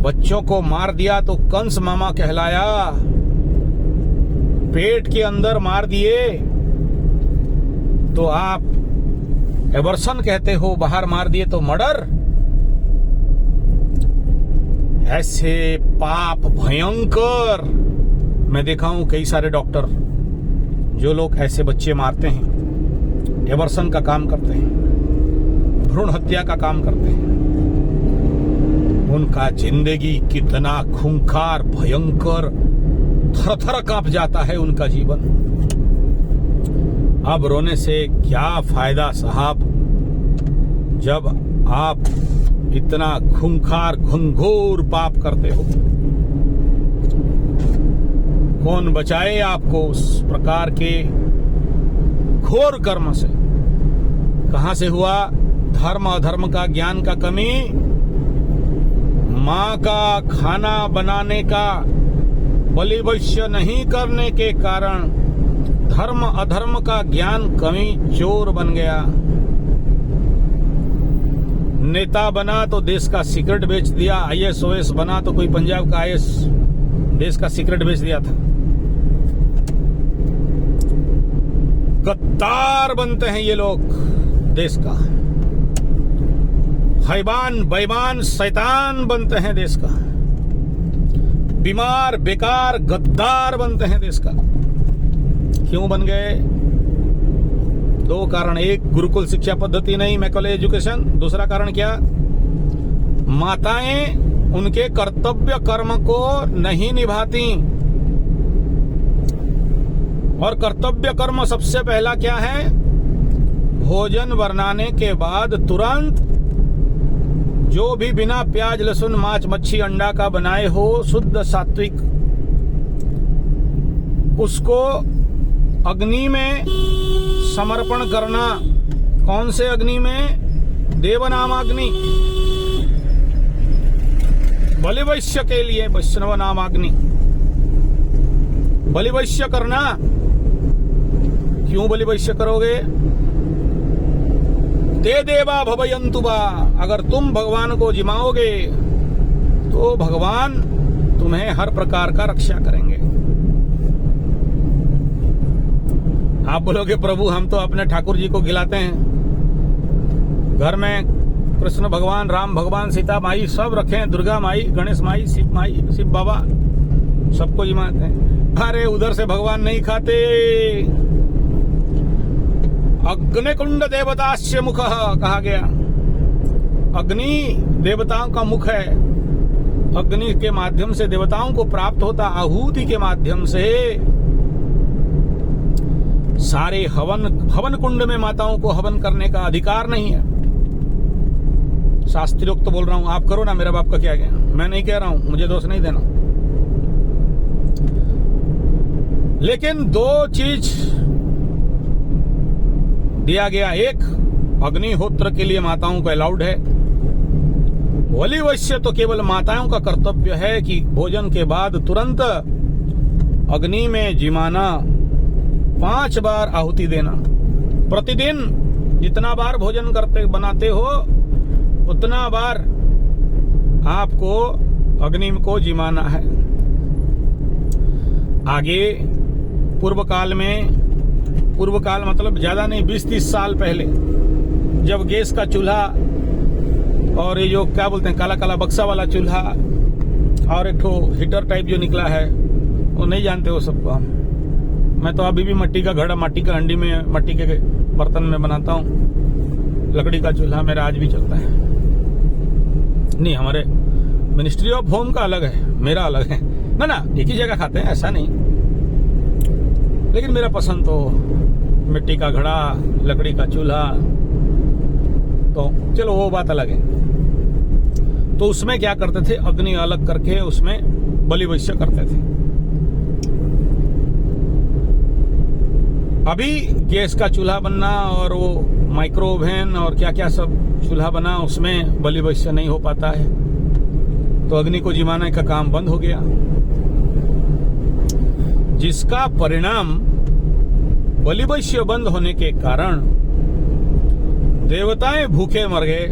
Speaker 1: बच्चों को मार दिया तो कंस मामा कहलाया, पेट के अंदर मार दिए तो आप एबॉर्शन कहते हो, बाहर मार दिए तो मर्डर। ऐसे पाप भयंकर मैं देखा हूं कई सारे डॉक्टर जो लोग ऐसे बच्चे मारते हैं, एबॉर्शन का काम करते हैं, भ्रूण हत्या का काम करते हैं। उनका जिंदगी कितना खूंखार, भयंकर, थर-थर कांप जाता है उनका जीवन। अब रोने से क्या फायदा साहब, जब आप इतना खूंखार, घुंघोर पाप करते हो। कौन बचाए आपको उस प्रकार के घोर कर्म से। कहां से हुआ? धर्म अधर्म का ज्ञान का कमी, मां का खाना बनाने का बलि वैश्य नहीं करने के कारण धर्म अधर्म का ज्ञान कमी चोर बन गया। नेता बना तो देश का सीक्रेट बेच दिया, आईएएस ओएस बना तो कोई पंजाब का आईएएस देश का सीक्रेट बेच दिया था। गद्दार बनते हैं ये लोग देश का, हैवान बेईमान शैतान बनते हैं देश का, बीमार बेकार गद्दार बनते हैं देश का। क्यों बन गए? दो कारण। एक, गुरुकुल शिक्षा पद्धति नहीं, मैकले एजुकेशन। दूसरा कारण क्या? माताएं उनके कर्तव्य कर्म को नहीं निभाती। और कर्तव्य कर्म सबसे पहला क्या है? भोजन बनाने के बाद तुरंत जो भी बिना प्याज लहसुन मांस मच्छी अंडा का बनाए हो शुद्ध सात्विक, उसको अग्नि में समर्पण करना। कौन से अग्नि में? देवनाम अग्नि, बलि वैश्य के लिए वैष्णव नाम अग्नि, बलि वैश्य करना। क्यों बलि वैश्य करोगे? ते देवा भवयन्तु वा, अगर तुम भगवान को जिमाओगे तो भगवान तुम्हें हर प्रकार का रक्षा करेंगे। आप बोलोगे प्रभु हम तो अपने ठाकुर जी को खिलाते हैं, घर में कृष्ण भगवान, राम भगवान, सीता माई सब रखे हैं, दुर्गा माई, गणेश माई, शिव बाबा, सबको जिमाते हैं। अरे उधर से भगवान नहीं खाते। अग्निकुंड देवतास्य मुख कहा गया, अग्नि देवताओं का मुख है। अग्नि के माध्यम से देवताओं को प्राप्त होता, आहुति के माध्यम से सारे हवन कुंड में माताओं को हवन करने का अधिकार नहीं है। शास्त्रोक्त तो बोल रहा हूं, आप करो ना, मेरा बाप का क्या गया, मैं नहीं कह रहा हूं, मुझे दोष नहीं देना। लेकिन दो चीज दिया गया, एक अग्निहोत्र के लिए माताओं को अलाउड है, बलि वैश्य तो केवल माताओं का कर्तव्य है कि भोजन के बाद तुरंत अग्नि में जिमाना, 5 बार आहुति देना। प्रतिदिन जितना बार भोजन बनाते हो उतना बार आपको अग्नि को जिमाना है। आगे पूर्व काल मतलब ज्यादा नहीं, 20-30 साल पहले, जब गैस का चूल्हा और ये जो क्या बोलते हैं काला काला बक्सा वाला चूल्हा और एक ठो हीटर टाइप जो निकला है, वो नहीं जानते हो सबको। मैं तो अभी भी मिट्टी का घड़ा, मिट्टी का हंडी में, मिट्टी के बर्तन में बनाता हूँ। लकड़ी का चूल्हा मेरा आज भी चलता है। नहीं, हमारे मिनिस्ट्री ऑफ होम का अलग है, मेरा अलग है ना, एक ही जगह खाते हैं, ऐसा नहीं। लेकिन मेरा पसंद तो मिट्टी का घड़ा, लकड़ी का चूल्हा, तो चलो वो बात अलग है। तो उसमें क्या करते थे, अग्नि अलग करके उसमें बलि वैश्य करते थे। अभी गैस का चूल्हा बनना और वो माइक्रो ओवन और क्या क्या सब चूल्हा बना, उसमें बलि वैश्य नहीं हो पाता है, तो अग्नि को जिमाने का काम बंद हो गया, जिसका परिणाम बलि वैश्य बंद होने के कारण देवताएं भूखे मर गए,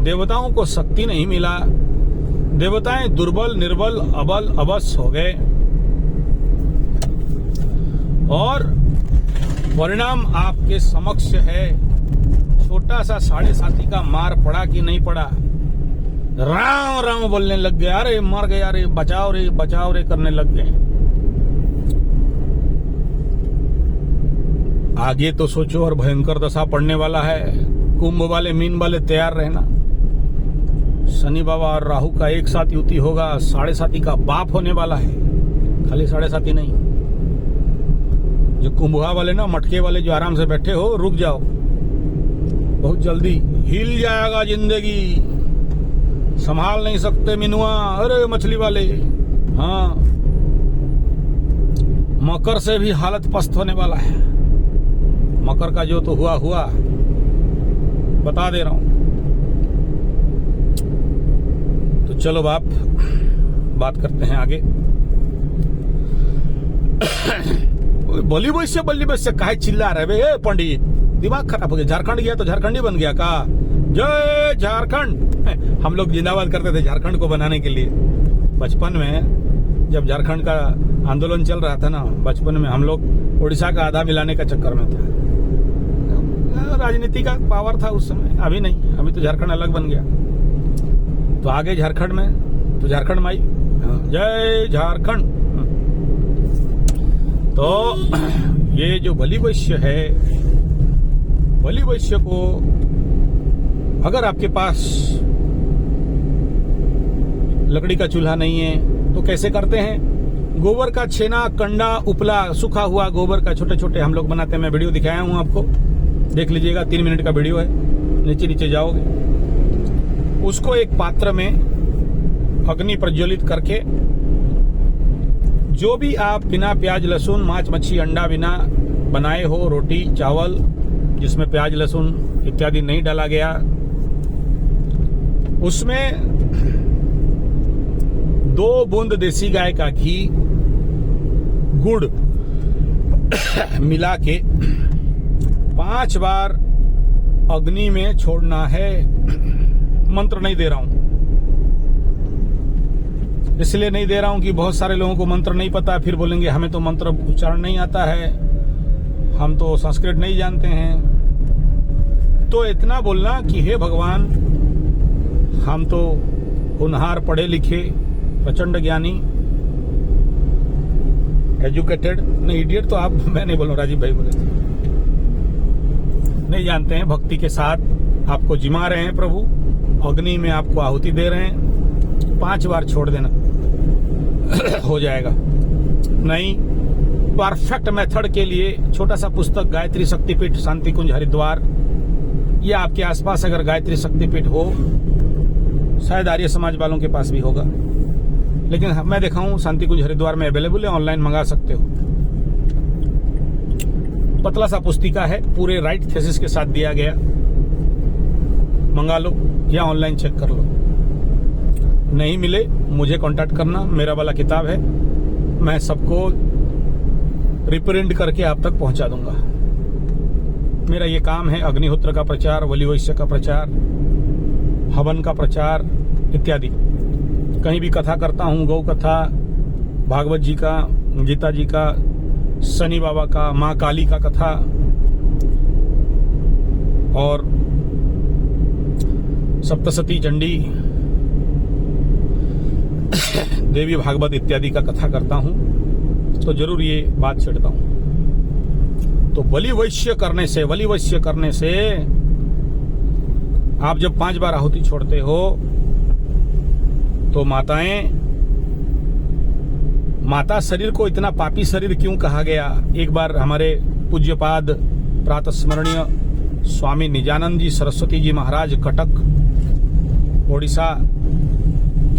Speaker 1: देवताओं को शक्ति नहीं मिला, देवताएं दुर्बल, निर्बल, अबल, अबस हो गए। और परिणाम आपके समक्ष है। छोटा सा 7.5 का मार पड़ा कि नहीं पड़ा, राम राम बोलने लग गए, अरे मर गया, अरे बचाओ रे करने लग गए। आगे तो सोचो और भयंकर दशा पड़ने वाला है। कुंभ वाले, मीन वाले तैयार रहना। शनि बाबा और राहु का एक साथ युति होगा, 7.5 का बाप होने वाला है। खाली 7.5 नहीं, जो कुंभा वाले ना, मटके वाले जो आराम से बैठे हो, रुक जाओ, बहुत जल्दी हिल जाएगा जिंदगी, संभाल नहीं सकते मिनुआ, अरे मछली वाले। हाँ, मकर से भी हालत पस्त होने वाला है। मकर का जो तो हुआ बता दे रहा हूं। तो चलो बात करते हैं आगे। बल्ली से काहे चिल्ला रहे बे पंडित, दिमाग खराब हो गया। झारखंड गया तो झारखंडी बन गया का? जय झारखंड। हम लोग जिंदाबाद करते थे झारखंड को बनाने के लिए। बचपन में जब झारखंड का आंदोलन चल रहा था ना, बचपन में हम लोग उड़ीसा का आधा मिलाने का चक्कर में था। राजनीति का पावर था उस समय, अभी नहीं। अभी तो झारखंड अलग बन गया। तो आगे झारखंड में तो झारखंड माई, जय झारखंड। तो ये जो बलि वैश्य है, बलि वैश्य को अगर आपके पास लकड़ी का चूल्हा नहीं है तो कैसे करते हैं? गोबर का छेना, कंडा, उपला, सूखा हुआ गोबर का छोटे छोटे हम लोग बनाते हैं। मैं वीडियो दिखाया हूं आपको, देख लीजिएगा। 3 मिनट का वीडियो है, नीचे जाओगे। उसको एक पात्र में अग्नि प्रज्वलित करके, जो भी आप बिना प्याज लहसुन, मांस मच्छी अंडा बिना बनाए हो, रोटी चावल जिसमें प्याज लहसुन इत्यादि नहीं डाला गया, उसमें 2 बूंद देसी गाय का घी, गुड़ मिला के 5 बार अग्नि में छोड़ना है। मंत्र नहीं दे रहा हूं, इसलिए नहीं दे रहा हूं कि बहुत सारे लोगों को मंत्र नहीं पता, फिर बोलेंगे हमें तो मंत्र उच्चारण नहीं आता है, हम तो संस्कृत नहीं जानते हैं। तो इतना बोलना कि हे भगवान, हम तो होनहार, पढ़े लिखे, प्रचंड ज्ञानी, एजुकेटेड, नहीं इडियट तो आप, मैं नहीं बोल रहा, राजीव भाई बोले थे, नहीं जानते हैं। भक्ति के साथ आपको जिमा रहे हैं प्रभु, अग्नि में आपको आहुति दे रहे हैं, 5 बार छोड़ देना हो जाएगा। नहीं, परफेक्ट मेथड के लिए छोटा सा पुस्तक गायत्री शक्तिपीठ शांति कुंज हरिद्वार, या आपके आसपास अगर गायत्री शक्तिपीठ हो, शायद आर्य समाज वालों के पास भी होगा, लेकिन मैं देखा हूं शांति कुंज हरिद्वार में अवेलेबल है, ऑनलाइन मंगा सकते हो। पतला सा पुस्तिका है, पूरे राइट थीसिस के साथ दिया गया, मंगा लो या ऑनलाइन चेक कर लो। नहीं मिले मुझे कांटेक्ट करना, मेरा वाला किताब है, मैं सबको रिप्रिंट करके आप तक पहुंचा दूंगा। मेरा ये काम है, अग्निहोत्र का प्रचार, बलि वैश्य का प्रचार, हवन का प्रचार इत्यादि। कहीं भी कथा करता हूँ, गौ कथा, भागवत जी का, गीता जी का, शनि बाबा का, माँ काली का कथा और सप्तशती चंडी, देवी भागवत इत्यादि का कथा करता हूं, तो जरूर ये बात छेड़ता हूं। तो बलि वैश्य करने से आप जब 5 बार आहुति छोड़ते हो तो माता शरीर को इतना पापी शरीर क्यों कहा गया? एक बार हमारे पूज्यपाद प्रातः स्मरणीय स्वामी निजानंद जी सरस्वती जी महाराज कटक उड़ीसा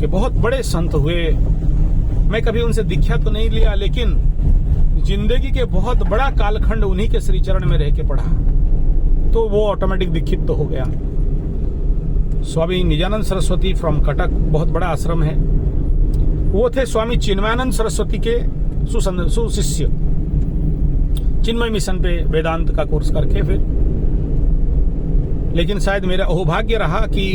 Speaker 1: के बहुत बड़े संत हुए। मैं कभी उनसे दीक्षा तो नहीं लिया, लेकिन जिंदगी के बहुत बड़ा कालखंड उन्हीं के श्री चरण में रह के पढ़ा, तो वो ऑटोमेटिक दीक्षित तो हो गया। स्वामी निजानंद सरस्वती फ्रॉम कटक, बहुत बड़ा आश्रम है। वो थे स्वामी चिन्मयानंद सरस्वती के सुशिष्य, चिन्मय मिशन पे वेदांत का कोर्स करके फिर। लेकिन शायद मेरा अहोभाग्य रहा कि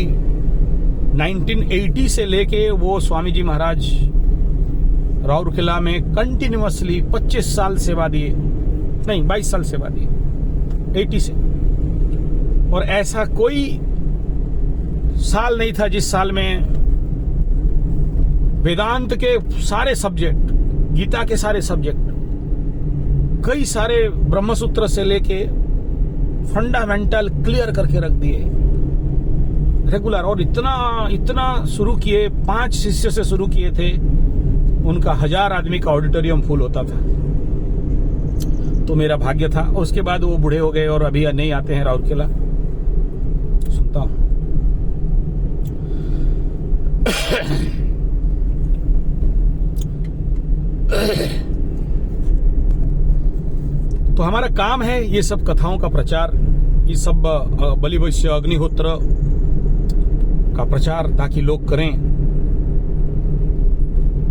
Speaker 1: 1980 से लेके वो स्वामी जी महाराज राउरकेला में कंटिन्यूअसली 25 साल सेवा दिए, नहीं 22 साल सेवा दिए 80 से। और ऐसा कोई साल नहीं था जिस साल में वेदांत के सारे सब्जेक्ट, गीता के सारे सब्जेक्ट, कई सारे ब्रह्मसूत्र से लेके फंडामेंटल क्लियर करके रख दिए रेगुलर। और इतना शुरू किए, 5 शिष्य से शुरू किए थे, उनका 1000 आदमी का ऑडिटोरियम फुल होता था। तो मेरा भाग्य था। उसके बाद वो बूढ़े हो गए और अभी नहीं आते हैं राउरकेला, सुनता हूं। तो हमारा काम है ये सब कथाओं का प्रचार, ये सब बलि वैश्य अग्निहोत्र का प्रचार, ताकि लोग करें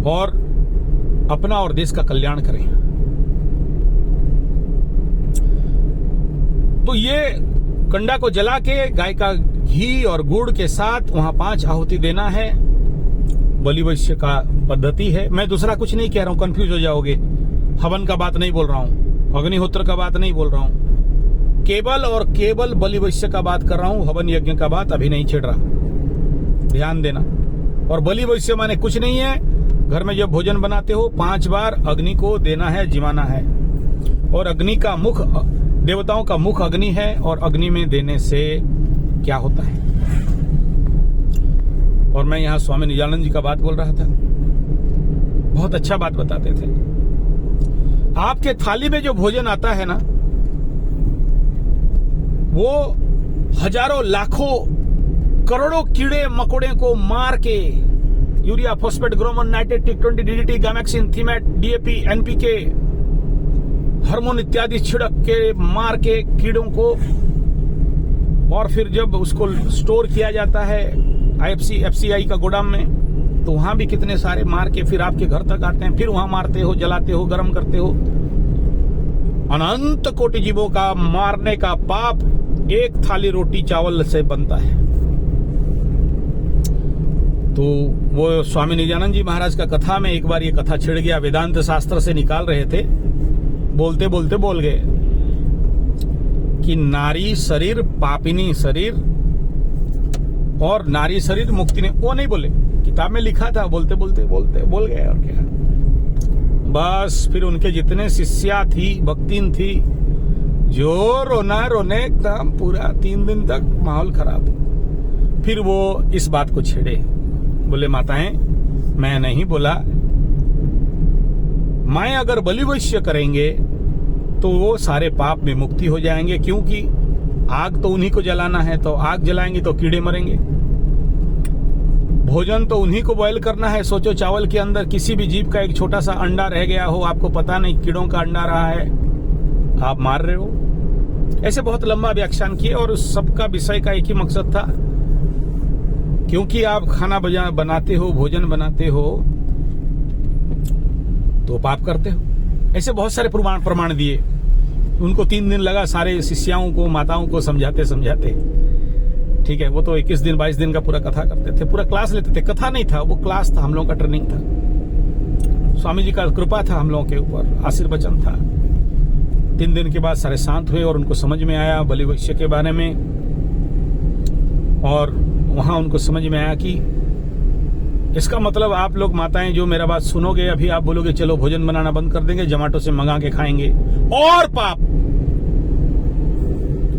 Speaker 1: और अपना और देश का कल्याण करें। तो ये कंडा को जला के गाय का घी और गुड़ के साथ वहां 5 आहुति देना है, बलि वैश्य का पद्धति है। मैं दूसरा कुछ नहीं कह रहा हूं, कंफ्यूज हो जाओगे। हवन का बात नहीं बोल रहा हूं, अग्निहोत्र का बात नहीं बोल रहा हूं, केवल और केवल बलि वैश्य का बात कर रहा हूं। हवन यज्ञ का बात अभी नहीं छेड़ रहा, ध्यान देना। और बलि वैश्य माने कुछ नहीं है, घर में जब भोजन बनाते हो 5 बार अग्नि को देना है, जिमाना है। और अग्नि का मुख, देवताओं का मुख अग्नि है, और अग्नि में देने से क्या होता है। और मैं यहाँ स्वामी निजानंद जी का बात बोल रहा था, बहुत अच्छा बात बताते थे। आपके थाली में जो भोजन आता है ना, वो हजारों लाखों करोड़ों कीड़े मकोड़े को मार के, यूरिया, फॉस्फेट, ग्रोमोन, नाइट्रेट, टिक20, डीडीटी, गामेक्सिन, थीमेट, डीएपी, एनपीके, हार्मोन इत्यादि छिड़क के मार के कीड़ों को, और फिर जब उसको स्टोर किया जाता है एफसीआई का गोदाम में, तो वहां भी कितने सारे मार के फिर आपके घर तक आते हैं, फिर वहां मारते हो, जलाते हो, गर्म करते हो। अनंत कोटि जीवों का मारने का पाप एक थाली रोटी चावल से बनता है। तो वो स्वामी निजानंद जी महाराज का कथा में एक बार ये कथा छिड़ गया, वेदांत शास्त्र से निकाल रहे थे, बोलते बोलते बोल गए कि नारी शरीर पापिनी शरीर और नारी शरीर मुक्ति ने, वो नहीं बोले, किताब में लिखा था, बोलते बोलते बोलते बोल गए। और क्या, बस फिर उनके जितने शिष्या थी, भक्तिन थी, जो रोने एकदम पूरा 3 दिन तक माहौल खराब। फिर वो इस बात को छेड़े, बोले माताएं, मैं नहीं बोला, मैं अगर बलि वैश्य करेंगे तो वो सारे पाप में मुक्ति हो जाएंगे, क्योंकि आग तो उन्हीं को जलाना है, तो आग जलाएंगे तो कीड़े मरेंगे। भोजन तो उन्हीं को बॉयल करना है। सोचो चावल के अंदर किसी भी जीव का एक छोटा सा अंडा रह गया हो, आपको पता नहीं कीड़ों का अंडा रहा है, आप मार रहे हो। ऐसे बहुत लंबा व्याख्यान किए, और उस सबका विषय का एक ही मकसद था, क्योंकि आप खाना बनाते हो, भोजन बनाते हो, तो पाप करते हो। ऐसे बहुत सारे प्रमाण दिए। उनको 3 दिन लगा सारे शिष्याओं को, माताओं को समझाते समझाते। ठीक है, वो तो 21 दिन 22 दिन का पूरा कथा करते थे, पूरा क्लास लेते थे। कथा नहीं था वो, क्लास था, हम लोगों का ट्रेनिंग था। स्वामी जी का कृपा था हम लोगों के ऊपर, आशीर्वचन था। 3 दिन के बाद सारे शांत हुए और उनको समझ में आया बलि वैश्य के बारे में। और वहां उनको समझ में आया कि इसका मतलब आप लोग माताएं जो मेरा बात सुनोगे, अभी आप बोलोगे चलो भोजन बनाना बंद कर देंगे, जोमैटो से मंगा के खाएंगे, और पाप,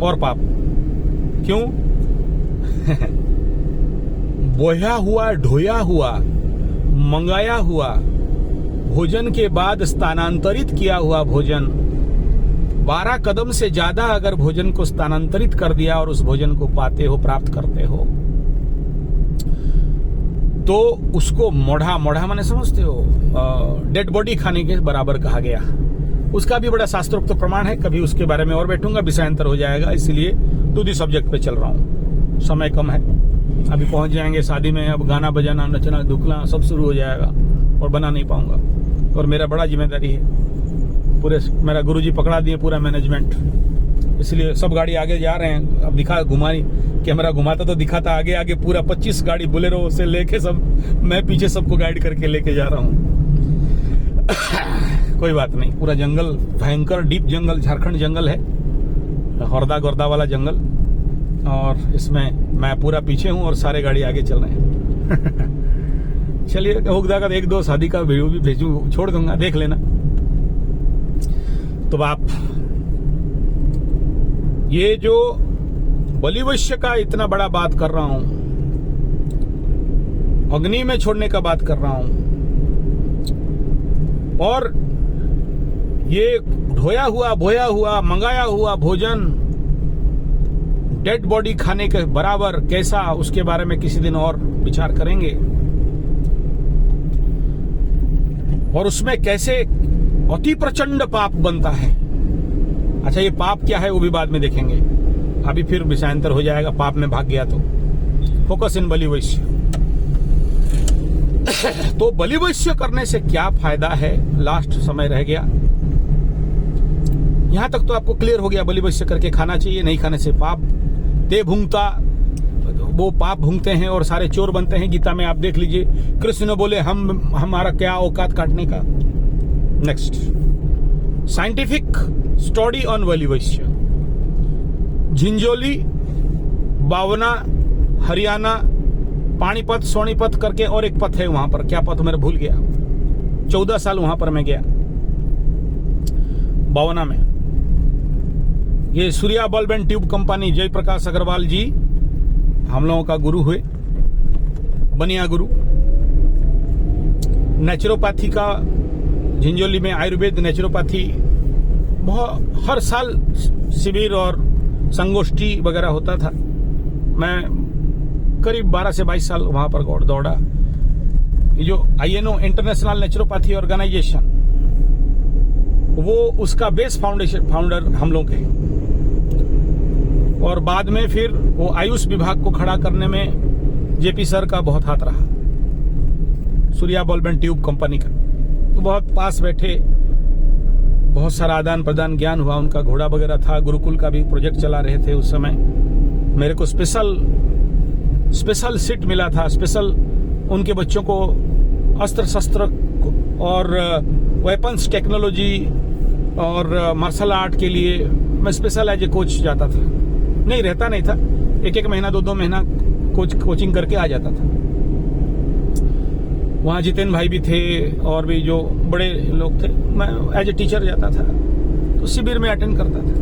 Speaker 1: और पाप। क्यों? बोया हुआ, ढोया हुआ, मंगाया हुआ भोजन के बाद स्थानांतरित किया हुआ भोजन, 12 कदम से ज्यादा अगर भोजन को स्थानांतरित कर दिया और उस भोजन को पाते हो, प्राप्त करते हो, तो उसको मोढ़ा माने समझते हो, डेड बॉडी खाने के बराबर कहा गया। उसका भी बड़ा शास्त्रोक्त प्रमाण है, कभी उसके बारे में और बैठूंगा, विषयांतर हो जाएगा, इसलिए टू दी सब्जेक्ट पे चल रहा हूँ। समय कम है, अभी पहुंच जाएंगे शादी में, अब गाना बजाना, नचना, दुखना सब शुरू हो जाएगा और बना नहीं पाऊंगा। और मेरा बड़ा जिम्मेदारी है, पूरे मेरा गुरुजी पकड़ा दिए पूरा मैनेजमेंट, इसलिए सब गाड़ी आगे जा रहे हैं। अब दिखा, घुमाई कैमरा घुमाता तो दिखाता आगे आगे पूरा 25 गाड़ी बोलेरो से लेके सब, मैं पीछे सबको गाइड करके लेके जा रहा हूँ। कोई बात नहीं, पूरा जंगल, भयंकर डीप जंगल, झारखंड जंगल है, हरदा गोरदा वाला जंगल, और इसमें मैं पूरा पीछे हूँ और सारे गाड़ी आगे चल रहे हैं। चलिए, होगा का 1-2 शादी का वीडियो भी भेजू, छोड़ दूंगा, देख लेना। तो आप ये जो बलि वैश्य का इतना बड़ा बात कर रहा हूं, अग्नि में छोड़ने का बात कर रहा हूं, और ये ढोया हुआ, बोया हुआ, मंगाया हुआ भोजन डेड बॉडी खाने के बराबर कैसा, उसके बारे में किसी दिन और विचार करेंगे। और उसमें कैसे अति प्रचंड पाप बनता है, अच्छा, ये पाप क्या है वो भी बाद में देखेंगे, अभी फिर विषयांतर हो जाएगा पाप में भाग गया तो। फोकस इन बलि वैश्य। तो बलि वैश्य करने से क्या फायदा है, लास्ट समय रह गया। यहां तक तो आपको क्लियर हो गया, बलि वैश्य करके खाना चाहिए, नहीं खाने से पाप। ते भूंगता, वो पाप भूंगते हैं और सारे चोर बनते हैं। गीता में आप देख लीजिए, कृष्ण बोले हमारा क्या औकात काटने का। नेक्स्ट, साइंटिफिक स्टडी ऑन बलि वैश्य। झिंझोली, बावना, हरियाणा, पानीपत, सोनीपत करके और एक पथ है वहां पर, क्या पथ मेरे भूल गया। 14 साल वहां पर मैं गया, बावना में। ये Surya bulb and tube company, Jayaprakash Agarwal ji हम लोगों का गुरु हुए, बनिया गुरु। नेचुरोपैथी का झिंझोली में, आयुर्वेद नेचुरोपैथी बहुत हर साल शिविर और संगोष्ठी वगैरह होता था। मैं करीब 12 से 22 साल वहां पर दौड़ा। ये जो INO इंटरनेशनल नेचुरोपैथी ऑर्गेनाइजेशन, वो उसका बेस फाउंडर हम लोग हैं। और बाद में फिर वो आयुष विभाग को खड़ा करने में JP सर का बहुत हाथ रहा, Surya bulb and tube company का। तो बहुत पास बैठे, बहुत सारा आदान प्रदान ज्ञान हुआ, उनका घोड़ा वगैरह था। गुरुकुल का भी प्रोजेक्ट चला रहे थे उस समय। मेरे को स्पेशल सीट मिला था, स्पेशल उनके बच्चों को अस्त्र शस्त्र और वेपन्स टेक्नोलॉजी और मार्शल आर्ट के लिए मैं स्पेशल एज ए कोच जाता था। नहीं रहता नहीं था, एक महीना 2 महीना कोचिंग करके आ जाता था। वहाँ जितेन भाई भी थे और भी जो बड़े लोग थे। मैं एज ए टीचर जाता था, तो शिविर में अटेंड करता था।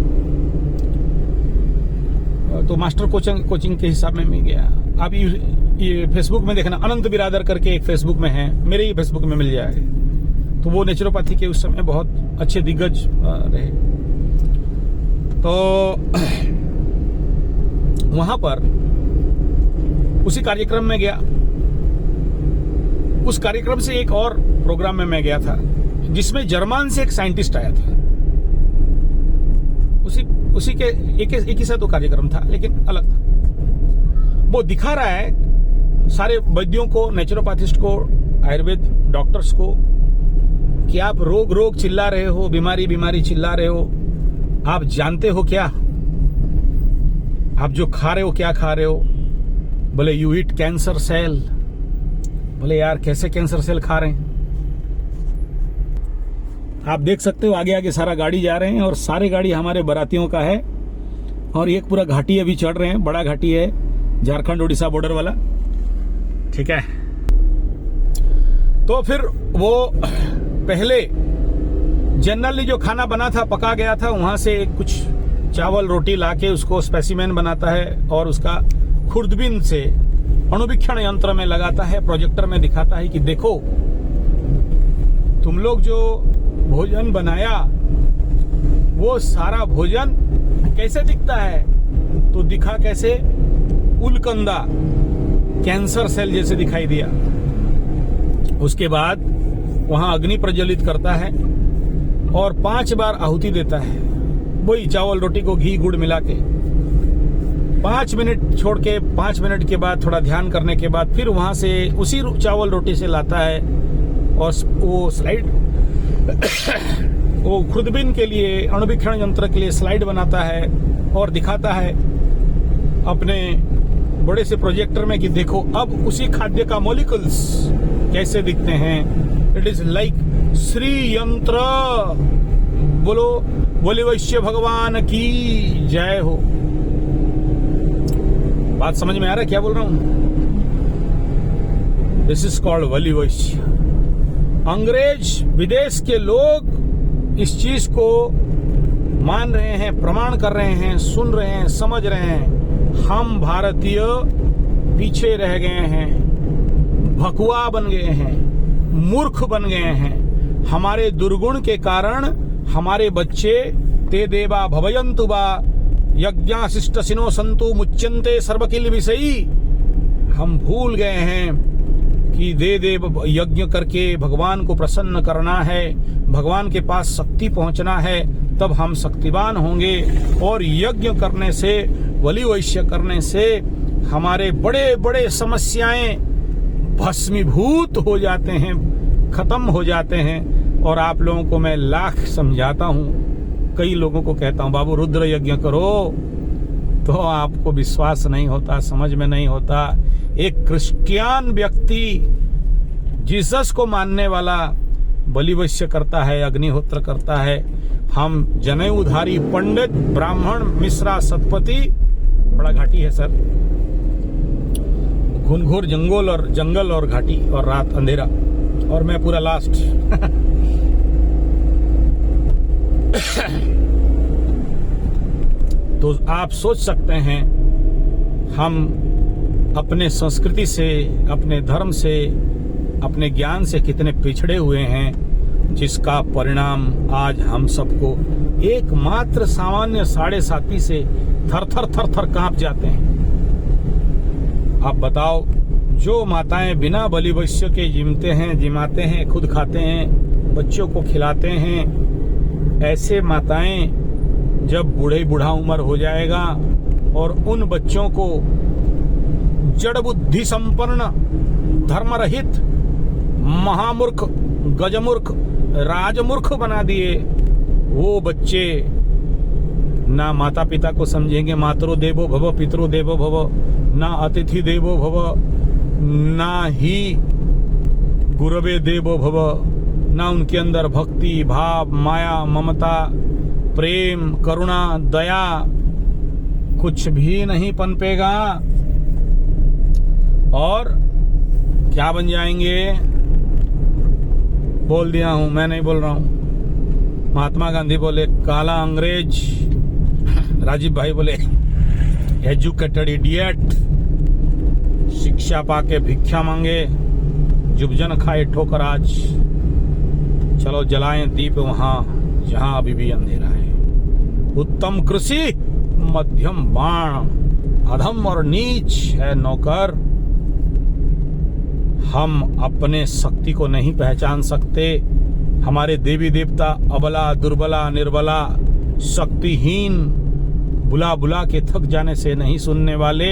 Speaker 1: तो मास्टर कोचिंग के हिसाब में मैं गया। आप ये फेसबुक में देखना, अनंत बिरादर करके एक फेसबुक में है, मेरे ही फेसबुक में मिल जाएगा। तो वो नेचुरोपैथी के उस समय बहुत अच्छे दिग्गज रहे। तो वहां पर उसी कार्यक्रम में गया। उस कार्यक्रम से एक और प्रोग्राम में मैं गया था, जिसमें जर्मन से एक साइंटिस्ट आया था। उसी के एक ही साथ वो कार्यक्रम था, लेकिन अलग था। वो दिखा रहा है सारे वैद्यों को, नेचुरोपैथिस्ट को, आयुर्वेद डॉक्टर्स को, कि आप रोग चिल्ला रहे हो, बीमारी चिल्ला रहे हो। आप जानते हो क्या? आप जो खा रहे हो क्या खा रहे हो? बोले यू ईट कैंसर सेल। बोले यार कैसे कैंसर सेल खा रहे हैं? आप देख सकते हो आगे आगे सारा गाड़ी जा रहे हैं और सारे गाड़ी हमारे बारातियों का है। और एक पूरा घाटी अभी चढ़ रहे हैं, बड़ा घाटी है, झारखंड उड़ीसा बॉर्डर वाला। ठीक है, तो फिर वो पहले जनरली जो खाना बना था, पका गया था, वहां से कुछ चावल रोटी लाके उसको स्पेसिमेन बनाता है और उसका खुर्दबीन से अणुवीक्षण यंत्र में लगाता है, प्रोजेक्टर में दिखाता है कि देखो तुम लोग जो भोजन बनाया वो सारा भोजन कैसे दिखता है। तो दिखा कैसे? उलकंदा, कैंसर सेल जैसे दिखाई दिया। उसके बाद वहां अग्नि प्रज्वलित करता है और 5 बार आहुति देता है, वही चावल रोटी को घी गुड़ मिला के। 5 मिनट छोड़ के 5 मिनट के बाद थोड़ा ध्यान करने के बाद फिर वहां से उसी चावल रोटी से लाता है और वो स्लाइड वो खुर्दबीन के लिए, अणुवीक्षण यंत्र के लिए स्लाइड बनाता है और दिखाता है अपने बड़े से प्रोजेक्टर में कि देखो अब उसी खाद्य का मॉलिक्यूल्स कैसे दिखते हैं। इट इज लाइक श्री यंत्र। बोलो बोले वैश्य भगवान की जय हो। बात समझ में आ रहा है क्या बोल रहा हूं? दिस इज कॉल्ड बलि वैश्य। अंग्रेज विदेश के लोग इस चीज को मान रहे हैं, प्रमाण कर रहे हैं, सुन रहे हैं, समझ रहे हैं। हम भारतीय पीछे रह गए हैं, भकुआ बन गए हैं, मूर्ख बन गए हैं। हमारे दुर्गुण के कारण हमारे बच्चे ते देवा भवयन्तु वा यज्ञाशिष्टसिनो सन्तु मुच्यन्ते सर्वकिल विषयी। हम भूल गए हैं कि देव यज्ञ करके भगवान को प्रसन्न करना है, भगवान के पास शक्ति पहुंचना है, तब हम शक्तिवान होंगे। और यज्ञ करने से, बलि वैश्य करने से हमारे बड़े बड़े समस्याएं भस्मीभूत हो जाते हैं, खत्म हो जाते हैं। और आप लोगों को मैं लाख समझाता हूँ, कई लोगों को कहता हूँ बाबू रुद्र यज्ञ करो, तो आपको विश्वास नहीं होता, समझ में नहीं होता। एक क्रिश्चियन व्यक्ति, जीसस को मानने वाला बलि वैश्य करता है, अग्निहोत्र करता है। हम जनेऊधारी पंडित, ब्राह्मण, मिश्रा, सतपति, बड़ा घाटी है सर, घुनघोर जंगल और घाटी और रात अंधेरा, और मैं पूरा लास्ट। तो आप सोच सकते हैं हम अपने संस्कृति से, अपने धर्म से, अपने ज्ञान से कितने पिछड़े हुए हैं, जिसका परिणाम आज हम सबको एकमात्र सामान्य 7.5 से थर थर कांप जाते हैं। आप बताओ, जो माताएं बिना बलि वैश्य के जिमाते हैं, खुद खाते हैं, बच्चों को खिलाते हैं, ऐसे माताएं जब बूढ़ा उम्र हो जाएगा और उन बच्चों को जड़ बुद्धि संपन्न, धर्मरहित, महामूर्ख, गजमूर्ख, राजमूर्ख बना दिए, वो बच्चे ना माता पिता को समझेंगे, मातरो देवो भव, पितरो देवो भव, ना अतिथि देवो भव, ना ही गुरवे देवो भव, ना उनके अंदर भक्ति भाव, माया, ममता, प्रेम, करुणा, दया कुछ भी नहीं पनपेगा। और क्या बन जाएंगे? बोल दिया हूं, मैं नहीं बोल रहा हूं। महात्मा गांधी बोले काला अंग्रेज, राजीव भाई बोले एजुकेटेड इडियट, शिक्षा पाके भिक्षा मांगे, जुबजन खाए ठोकर आज, चलो जलाएं दीप वहां जहां अभी भी अंधेरा है। उत्तम कृषि, मध्यम बाण, अधम और नीच है नौकर। हम अपने शक्ति को नहीं पहचान सकते। हमारे देवी देवता अबला, दुर्बला, निर्बला, शक्तिहीन, बुला बुला के थक जाने से नहीं सुनने वाले।